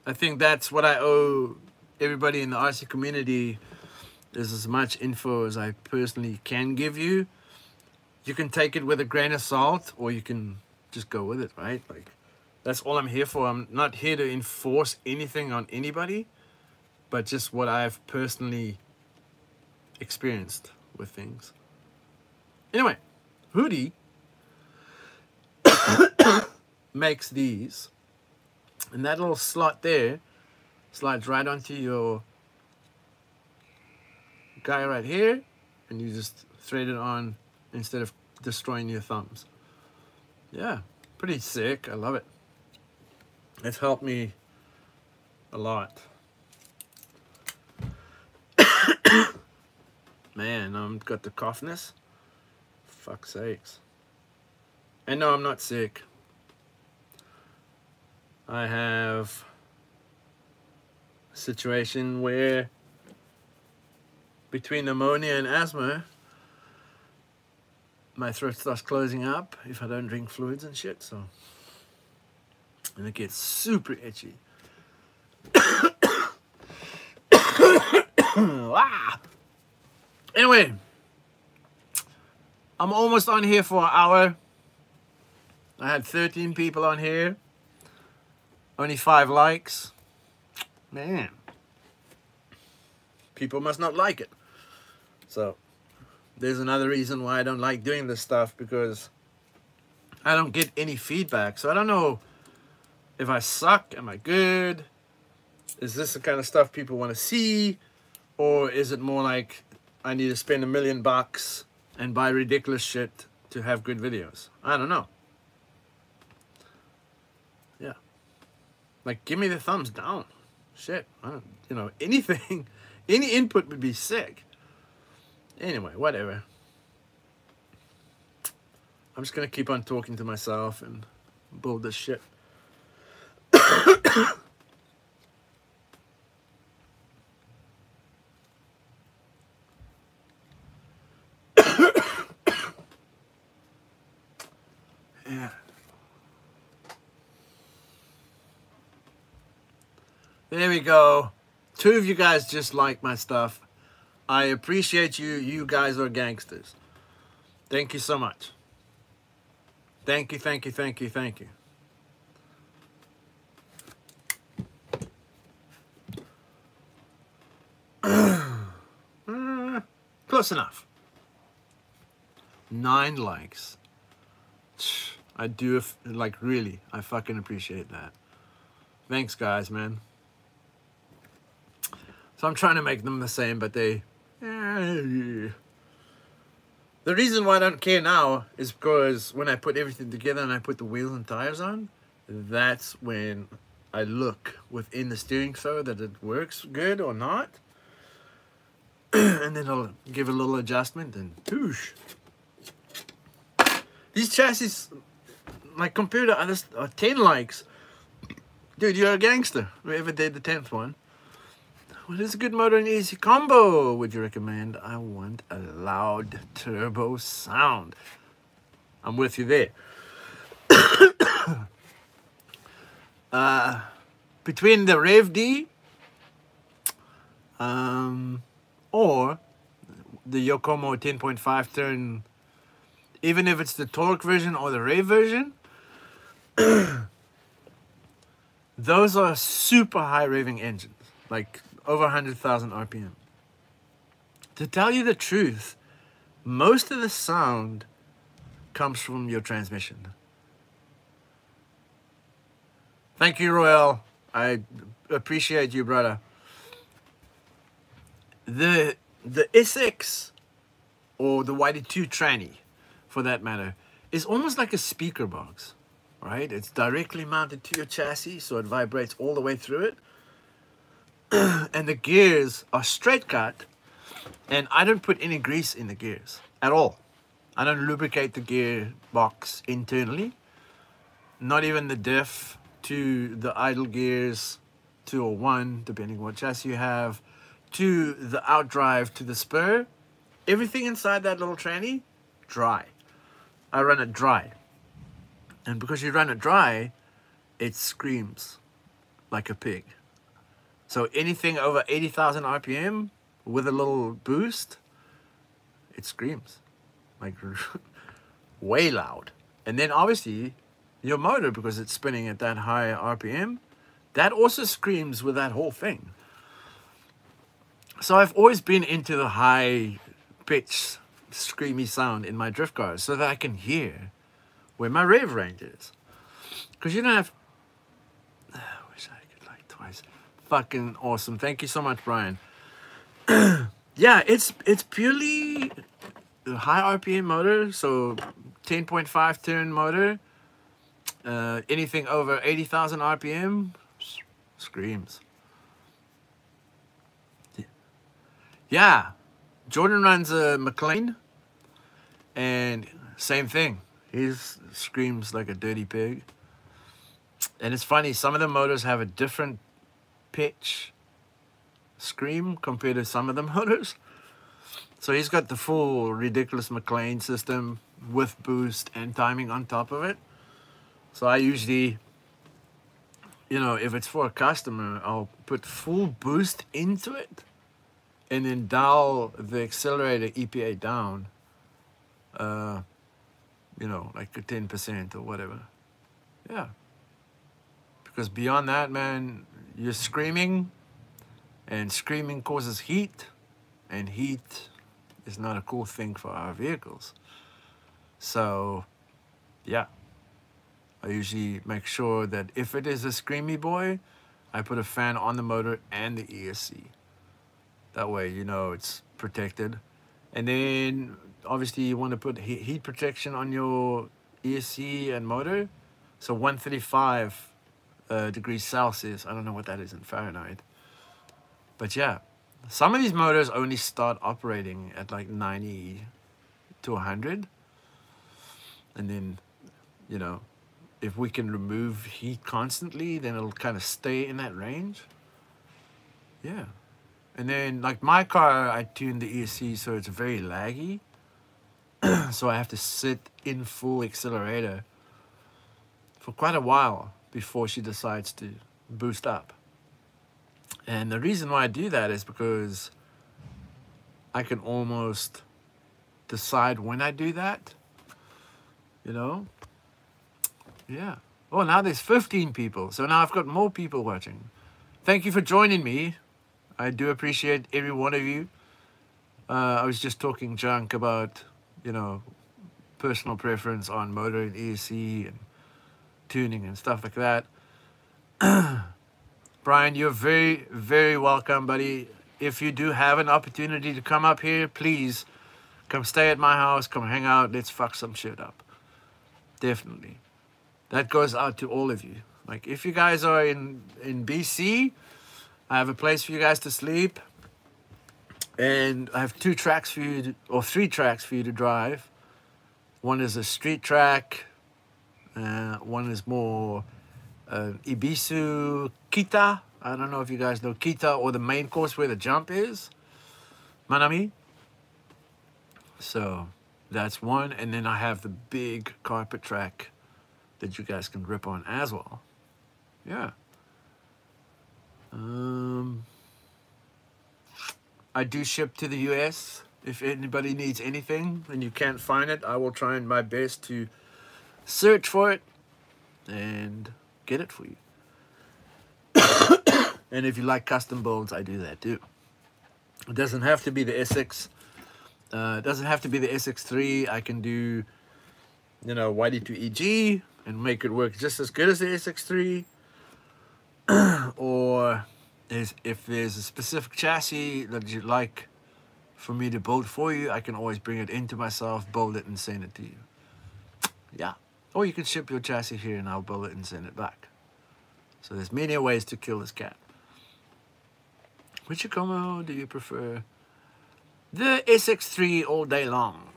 I think that's what I owe everybody in the RC community, is as much info as I personally can give you. You can take it with a grain of salt, or you can just go with it, right? Like, that's all I'm here for. I'm not here to enforce anything on anybody, but just what I've personally experienced with things. Anyway, Hoodie makes these, and that little slot there slides right onto your guy right here, and you just thread it on instead of destroying your thumbs. Yeah, pretty sick. I love it. It's helped me a lot. Man, I've got the coughness. Fuck's sakes. And no, I'm not sick. I have a situation where between pneumonia and asthma, my throat starts closing up if I don't drink fluids and shit, so. And it gets super itchy. Ah! Anyway, I'm almost on here for an hour. I had 13 people on here. Only 5 likes. Man. People must not like it. So, there's another reason why I don't like doing this stuff, because I don't get any feedback. So I don't know if I suck. Am I good? Is this the kind of stuff people want to see? Or is it more like I need to spend $1 million and buy ridiculous shit to have good videos? I don't know. Yeah. Like, give me the thumbs down. Shit. I don't, you know, anything, any input would be sick. Anyway, whatever. I'm just going to keep on talking to myself and build this shit. Yeah. There we go. 2 of you guys just like my stuff. I appreciate you. You guys are gangsters. Thank you so much. Thank you, thank you, thank you, thank you. close enough. 9 likes. I do, like, really, I fucking appreciate that. Thanks, guys, man. So I'm trying to make them the same, but they... The reason why I don't care now is because when I put everything together and I put the wheels and tires on, that's when I look within the steering throw that it works good or not. And then I'll give a little adjustment and whoosh. These chassis, like compared to others, 10 likes. Dude, you're a gangster. Whoever did the 10th one. What is a good motor and easy combo would you recommend? I want a loud turbo sound. I'm with you there. Between the Rev D or the Yokomo 10.5 turn, even if it's the torque version or the Rev version, those are super high revving engines, like over 100,000 RPM. To tell you the truth, most of the sound comes from your transmission. Thank you, Royal. I appreciate you, brother. The SX or the YD-2 tranny, for that matter, is almost like a speaker box, right? It's directly mounted to your chassis, so it vibrates all the way through it. And the gears are straight cut, and I don't put any grease in the gears at all. I don't lubricate the gear box internally, not even the diff to the idle gears 2 or 1, depending what chassis you have, to the outdrive to the spur. Everything inside that little tranny, dry. I run it dry. And because you run it dry, it screams like a pig. So anything over 80,000 RPM with a little boost, it screams like way loud. And then obviously your motor, because it's spinning at that high RPM, that also screams with that whole thing. So I've always been into the high pitch screamy sound in my drift cars so that I can hear where my rev range is. Because you don't have... I wish I could like twice. Fucking awesome. Thank you so much, Brian. Yeah, it's purely a high RPM motor, so 10.5 turn motor. Anything over 80,000 RPM screams. Yeah, Jordan runs a McLean, and same thing. He screams like a dirty pig. And it's funny, some of the motors have a different pitch scream compared to some of the motors. So he's got the full ridiculous McLean system with boost and timing on top of it. So I usually, you know, if it's for a customer, I'll put full boost into it and then dial the accelerator EPA down, you know, like a 10% or whatever. Yeah. Because beyond that, man, you're screaming, and screaming causes heat, and heat is not a cool thing for our vehicles. So, yeah. I usually make sure that if it is a screamy boy, I put a fan on the motor and the ESC. That way, you know, it's protected. And then, obviously, you want to put heat protection on your ESC and motor. So 135 degrees Celsius. I don't know what that is in Fahrenheit. But yeah, some of these motors only start operating at like 90 to 100. And then, you know, if we can remove heat constantly, then it'll kind of stay in that range. Yeah. And then, like my car, I tuned the ESC so it's very laggy. So I have to sit in full accelerator for quite a while before she decides to boost up. And the reason why I do that is because I can almost decide when I do that, you know? Yeah. Oh, now there's 15 people. So now I've got more people watching. Thank you for joining me. I do appreciate every one of you. I was just talking junk about, you know, personal preference on motor and ESC and tuning and stuff like that. Brian, you're very, very welcome, buddy. If you do have an opportunity to come up here, please come stay at my house, come hang out, let's fuck some shit up. Definitely. That goes out to all of you. Like, if you guys are in BC, I have a place for you guys to sleep. And I have 2 tracks for you, or 3 tracks for you to drive. One is a street track. One is more Ibisu, Kita. I don't know if you guys know Kita, or the main course where the jump is. Manami. So that's one. And then I have the big carpet track that you guys can rip on as well. Yeah. I do ship to the US. If anybody needs anything and you can't find it, I will try my best to search for it and get it for you. And if you like custom builds, I do that too. It doesn't have to be the SX. It doesn't have to be the SX3. I can do, you know, YD-2 EG and make it work just as good as the SX3. Or if there's a specific chassis that you'd like for me to build for you, I can always bring it into myself, build it, and send it to you. Yeah. Or you can ship your chassis here and I'll build it and send it back. So there's many ways to kill this cat. Which Como do you prefer? The SX3 all day long.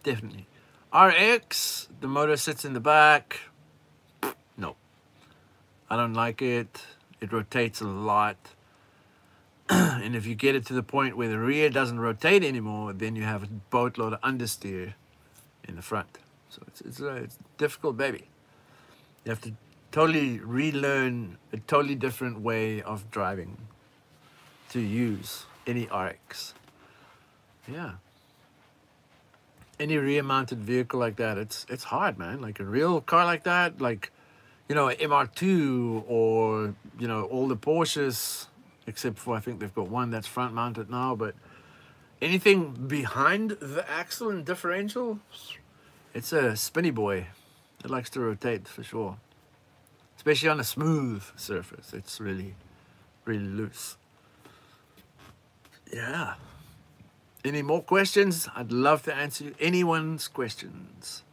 Definitely. RX, the motor sits in the back. No. I don't like it. It rotates a lot. And if you get it to the point where the rear doesn't rotate anymore, then you have a boatload of understeer in the front. So it's a difficult baby. You have to totally relearn a totally different way of driving to use any RX. Yeah. Any rear-mounted vehicle like that, it's hard, man. Like a real car like that, like, you know, an MR2 or, you know, all the Porsches, except for I think they've got one that's front-mounted now, but anything behind the axle and differential, it's a spinny boy. It likes to rotate for sure. Especially on a smooth surface. It's really, really loose. Yeah. Any more questions? I'd love to answer anyone's questions.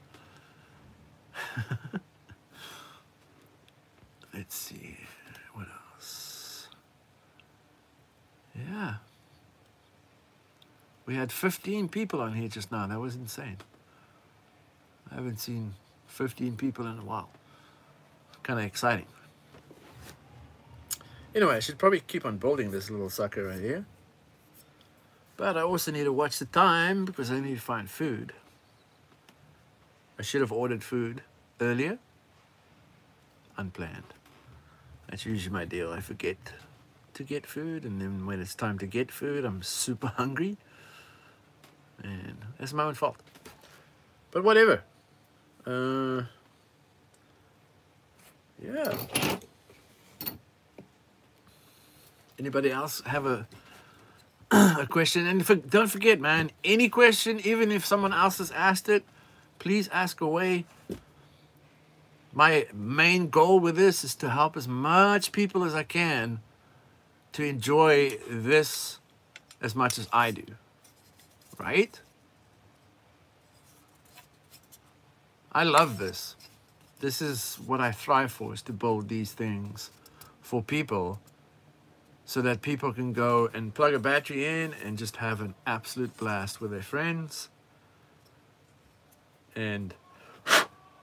Let's see. What else? Yeah. We had 15 people on here just now. That was insane. I haven't seen 15 people in a while. Kind of exciting. Anyway, I should probably keep on building this little sucker right here. But I also need to watch the time because I need to find food. I should have ordered food earlier. Unplanned. That's usually my deal. I forget to get food, and then when it's time to get food, I'm super hungry. And that's my own fault. But whatever. Yeah. Anybody else have a question? And don't forget, man, any question, even if someone else has asked it, please ask away. My main goal with this is to help as much people as I can to enjoy this as much as I do. Right? I love this. This is what I thrive for, is to build these things for people so that people can go and plug a battery in and just have an absolute blast with their friends and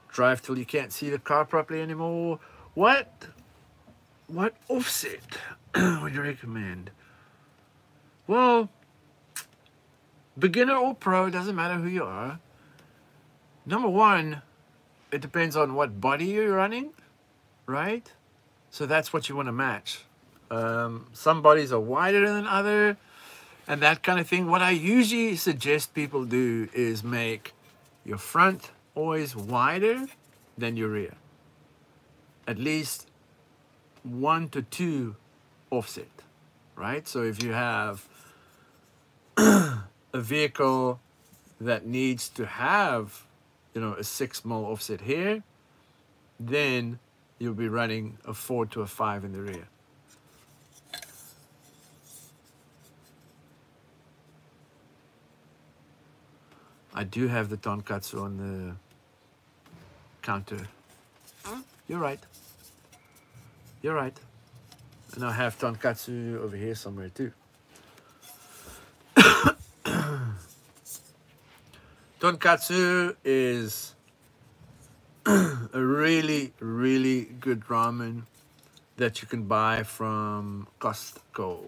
drive till you can't see the car properly anymore. What offset would you recommend? Well, beginner or pro, doesn't matter who you are. Number one, it depends on what body you're running, right? So that's what you want to match. Some bodies are wider than other and that kind of thing. What I usually suggest people do is make your front always wider than your rear. At least 1 to 2 offset, right? So if you have a vehicle that needs to have, you know, a 6mm offset here, then you'll be running a 4 to a 5 in the rear. I do have the tonkatsu on the counter. You're right. You're right. And I have tonkatsu over here somewhere too. Tonkatsu is a really, really good ramen that you can buy from Costco.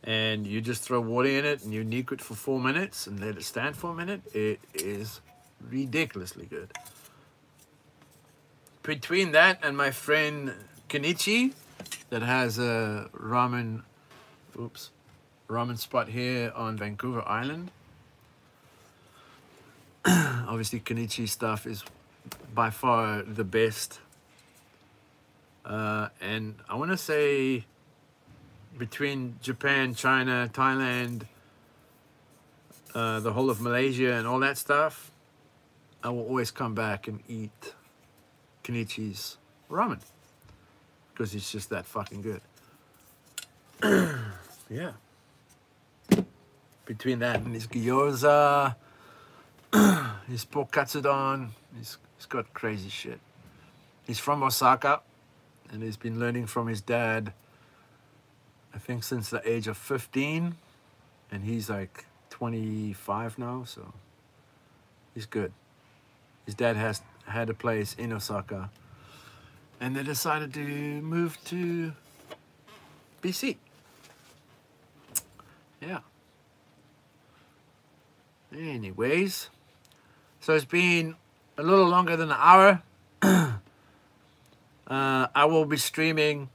And you just throw water in it and you knead it for 4 minutes and let it stand for a minute. It is ridiculously good. Between that and my friend Kenichi, that has a ramen spot here on Vancouver Island. Obviously Kenichi stuff is by far the best. And I want to say between Japan, China, Thailand, the whole of Malaysia and all that stuff, I will always come back and eat Kenichi's ramen because it's just that fucking good. Yeah. Between that and his gyoza, his pork katsudon, he's got crazy shit. He's from Osaka and he's been learning from his dad, I think since the age of 15, and he's like 25 now, so he's good. His dad has had a place in Osaka, and they decided to move to BC. Yeah. Anyways, so it's been a little longer than an hour. I will be streaming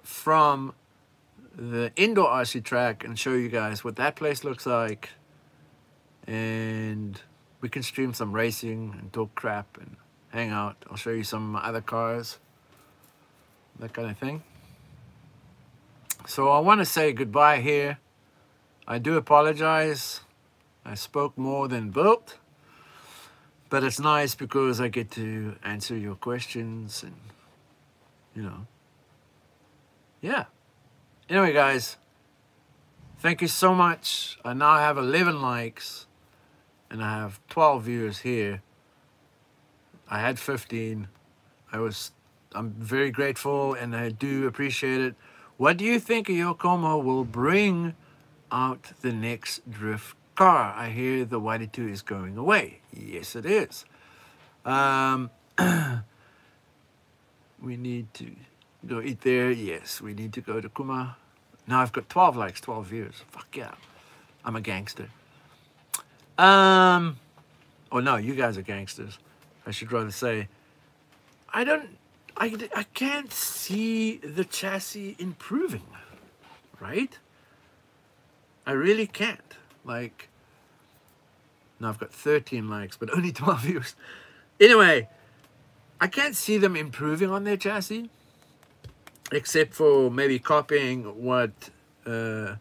from the indoor RC track and show you guys what that place looks like, and we can stream some racing and talk crap and hang out. I'll show you some other cars, that kind of thing. So I want to say goodbye here. I do apologize. I spoke more than built, but it's nice because I get to answer your questions and, you know, yeah. Anyway, guys, thank you so much. I now have 11 likes and I have 12 viewers here. I had 15. I'm very grateful and I do appreciate it. What do you think Yokomo will bring out the next drift car? I hear the YD-2 is going away. Yes, it is. We need to go eat there. Yes, we need to go to Kuma. Now I've got 12 likes, 12 views. Fuck yeah. I'm a gangster. Oh no, you guys are gangsters. I should rather say, I can't see the chassis improving, right? I really can't. Like, now I've got 13 likes, but only 12 views. Anyway, I can't see them improving on their chassis, except for maybe copying what, you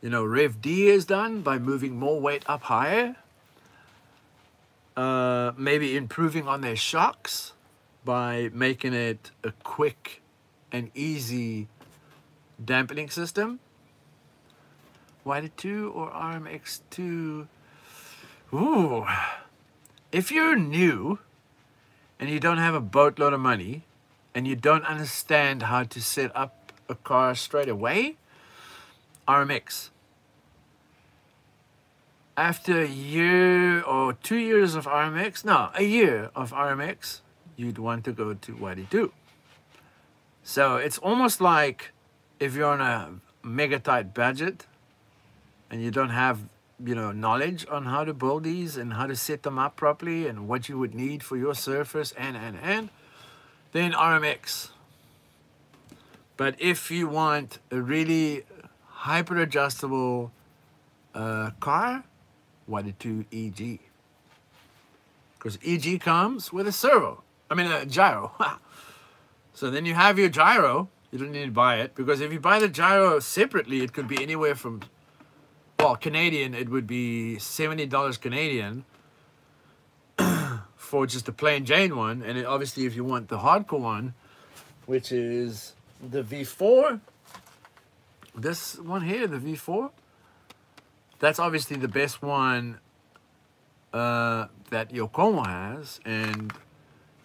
know, Rev D has done by moving more weight up higher. Maybe improving on their shocks by making it a quick and easy dampening system. YD-2 or RMX2? Ooh. If you're new and you don't have a boatload of money and you don't understand how to set up a car straight away, RMX. After a year or 2 years of RMX, no, a year of RMX, you'd want to go to YD-2. So it's almost like if you're on a mega tight budget and you don't have, you know, knowledge on how to build these and how to set them up properly and what you would need for your surface and then RMX. But if you want a really hyper adjustable car, YD-2 EG. Because EG comes with a servo. I mean a gyro. So then you have your gyro. You don't need to buy it, because if you buy the gyro separately, it could be anywhere from well, Canadian, it would be $70 Canadian for just the plain Jane one. And obviously, if you want the hardcore one, which is the V4, this one here, the V4, that's obviously the best one that Yokomo has, and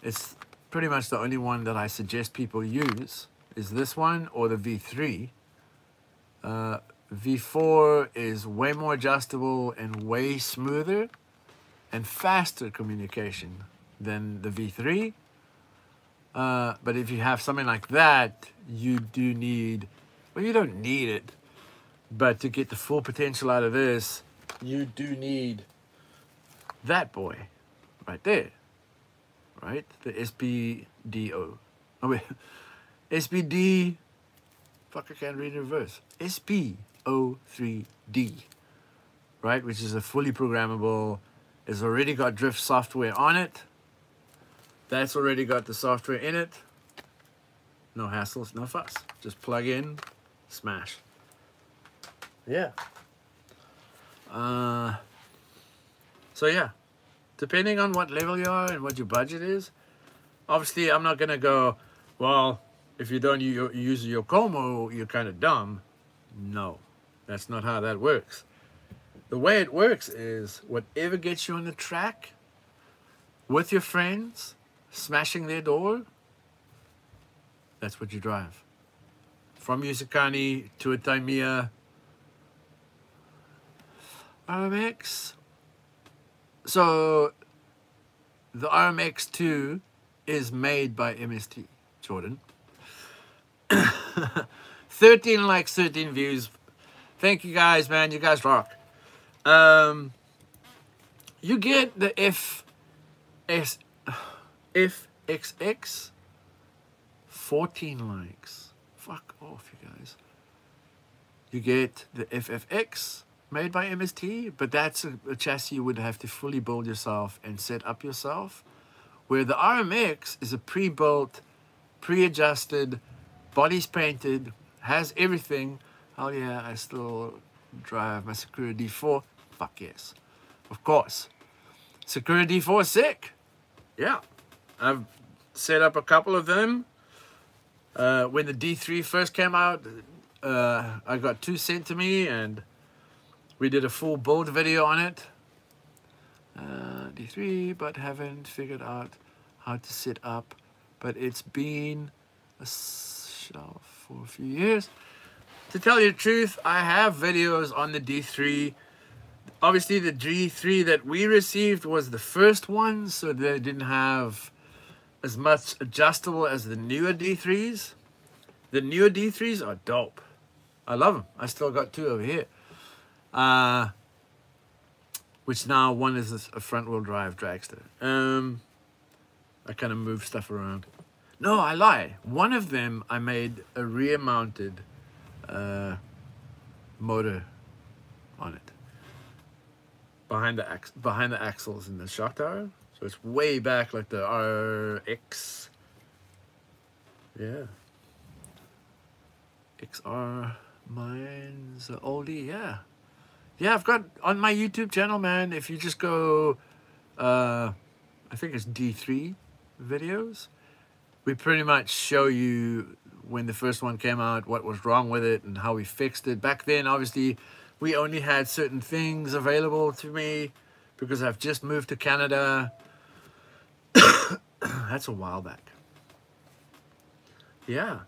it's pretty much the only one that I suggest people use is this one or the V3. V4 is way more adjustable and way smoother and faster communication than the V3. But if you have something like that, you do need, well, you don't need it, but to get the full potential out of this, you do need that boy right there, right? The SPDO. Oh, wait. SPD, fuck, I can't read in reverse. SP03D, right? Which is a fully programmable, it's already got drift software on it. That's already got the software in it. No hassles, no fuss. Just plug in, smash. Yeah. So yeah, depending on what level you are and what your budget is, obviously I'm not gonna go, well, if you don't use your Yokomo, you're kind of dumb. No, that's not how that works. The way it works is whatever gets you on the track with your friends, smashing their door, that's what you drive. From Yusukani to a Tamiya RMX. So the RMX-2 is made by MST, Jordan. 13 likes, 13 views. Thank you guys, man. You guys rock. You get the FXX, 14 likes. Fuck off, you guys. You get the FFX, made by MST, but that's a chassis you would have to fully build yourself and set up yourself, where the RMX is a pre-built, pre-adjusted, body's painted, has everything. Oh yeah, I still drive my Sakura D4. Fuck yes, of course. Sakura D4 is sick. Yeah, I've set up a couple of them. When the D3 first came out, I got 2 sent to me, and we did a full build video on it. D3, but haven't figured out how to set up. But it's been a shelf for a few years. To tell you the truth, I have videos on the D3. Obviously, the D3 that we received was the first one, so they didn't have as much adjustable as the newer D3s. The newer D3s are dope. I love them. I still got 2 over here. Which now one is a front-wheel drive dragster. I kind of move stuff around. No, I lie. One of them I made a rear-mounted motor on it, behind the axles in the shock tower. So it's way back, like the RX. Yeah. XR. Mine's an oldie. Yeah. Yeah, I've got on my YouTube channel, man. If you just go, I think it's D3 videos. We pretty much show you when the first one came out, what was wrong with it, and how we fixed it. Back then, obviously, we only had certain things available to me because I've just moved to Canada. That's a while back. Yeah.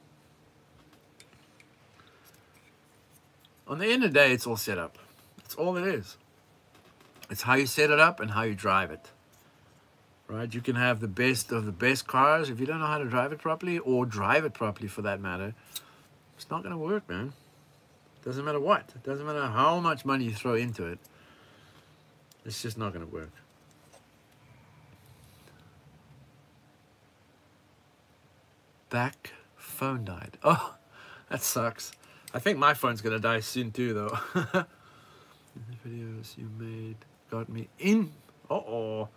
On the end of the day, it's all set up. That's all it is. It's how you set it up and how you drive it. Right? You can have the best of the best cars. If you don't know how to drive it properly, or drive it properly for that matter, it's not going to work, man. Doesn't matter what. It doesn't matter how much money you throw into it. It's just not going to work. Back phone died. Oh, that sucks. I think my phone's going to die soon too, though. The videos you made got me in. Uh-oh.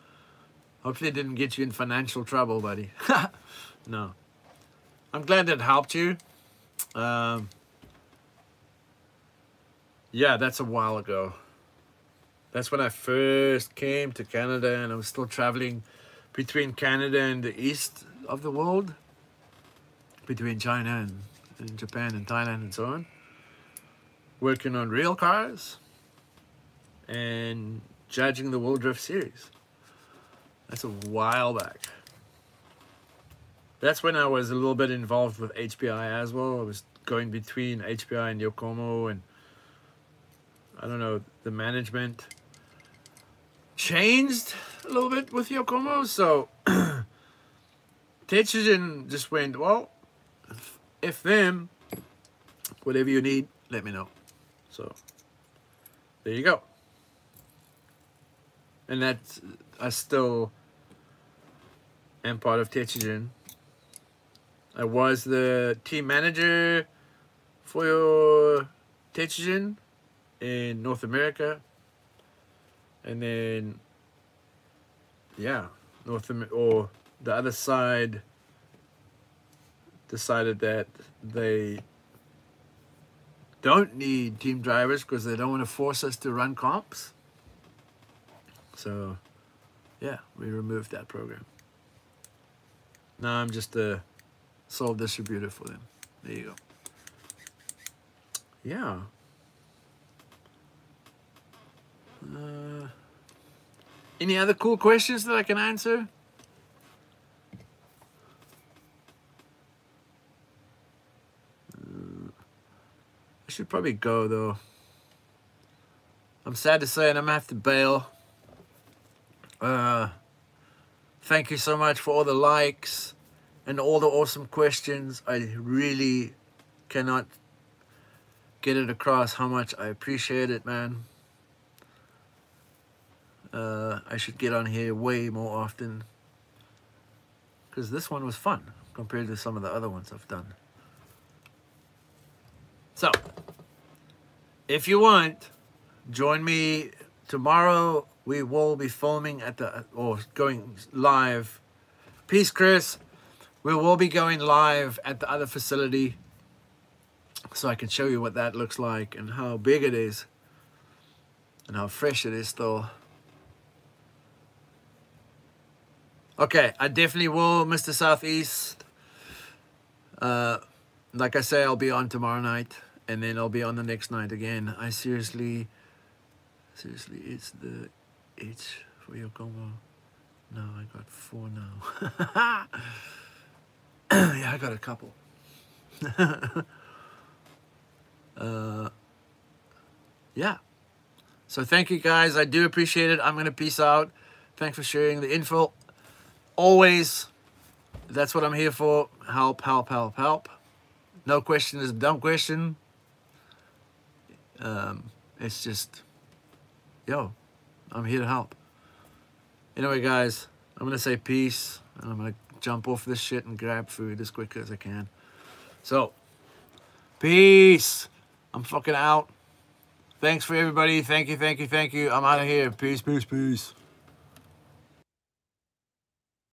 Hopefully it didn't get you in financial trouble, buddy. No. I'm glad that helped you. Yeah, that's a while ago. That's when I first came to Canada, and I was still traveling between Canada and the east of the world, between China and Japan and Thailand and so on, working on real cars and judging the World Drift Series. That's a while back. That's when I was a little bit involved with HPI as well. I was going between HPI and Yokomo, and I don't know, the management changed a little bit with Yokomo, so Tetsugen just went, well, if them, whatever you need, let me know. So there you go. And that's, I still am part of Tetsugen. I was the team manager for your Tetsugen in North America, and then yeah, or the other side decided that they don't need team drivers because they don't want to force us to run comps. So yeah, we removed that program. Now I'm just a sole distributor for them. There you go. Yeah. Any other cool questions that I can answer? I should probably go though. I'm sad to say, and I'm gonna have to bail. Thank you so much for all the likes and all the awesome questions. I really cannot get it across how much I appreciate it, man. I should get on here way more often, because this one was fun compared to some of the other ones I've done. So, if you want, join me tomorrow. We will be filming at the, or going live. Peace, Chris. We will be going live at the other facility, so I can show you what that looks like and how big it is and how fresh it is still. Okay, I definitely will, Mr. Southeast. Like I say, I'll be on tomorrow night, and then I'll be on the next night again. I seriously, it's the H for Yokomo. No, I got 4 now. Yeah, I got a couple. Yeah. So thank you guys. I do appreciate it. I'm going to peace out. Thanks for sharing the info. Always, that's what I'm here for. Help, help, help, help. No question is a dumb question. It's just, yo, I'm here to help. Anyway, guys, I'm going to say peace, and I'm going to jump off this shit and grab food as quick as I can. So, peace. I'm fucking out. Thanks for everybody. Thank you, thank you, thank you. I'm out of here. Peace, peace, peace.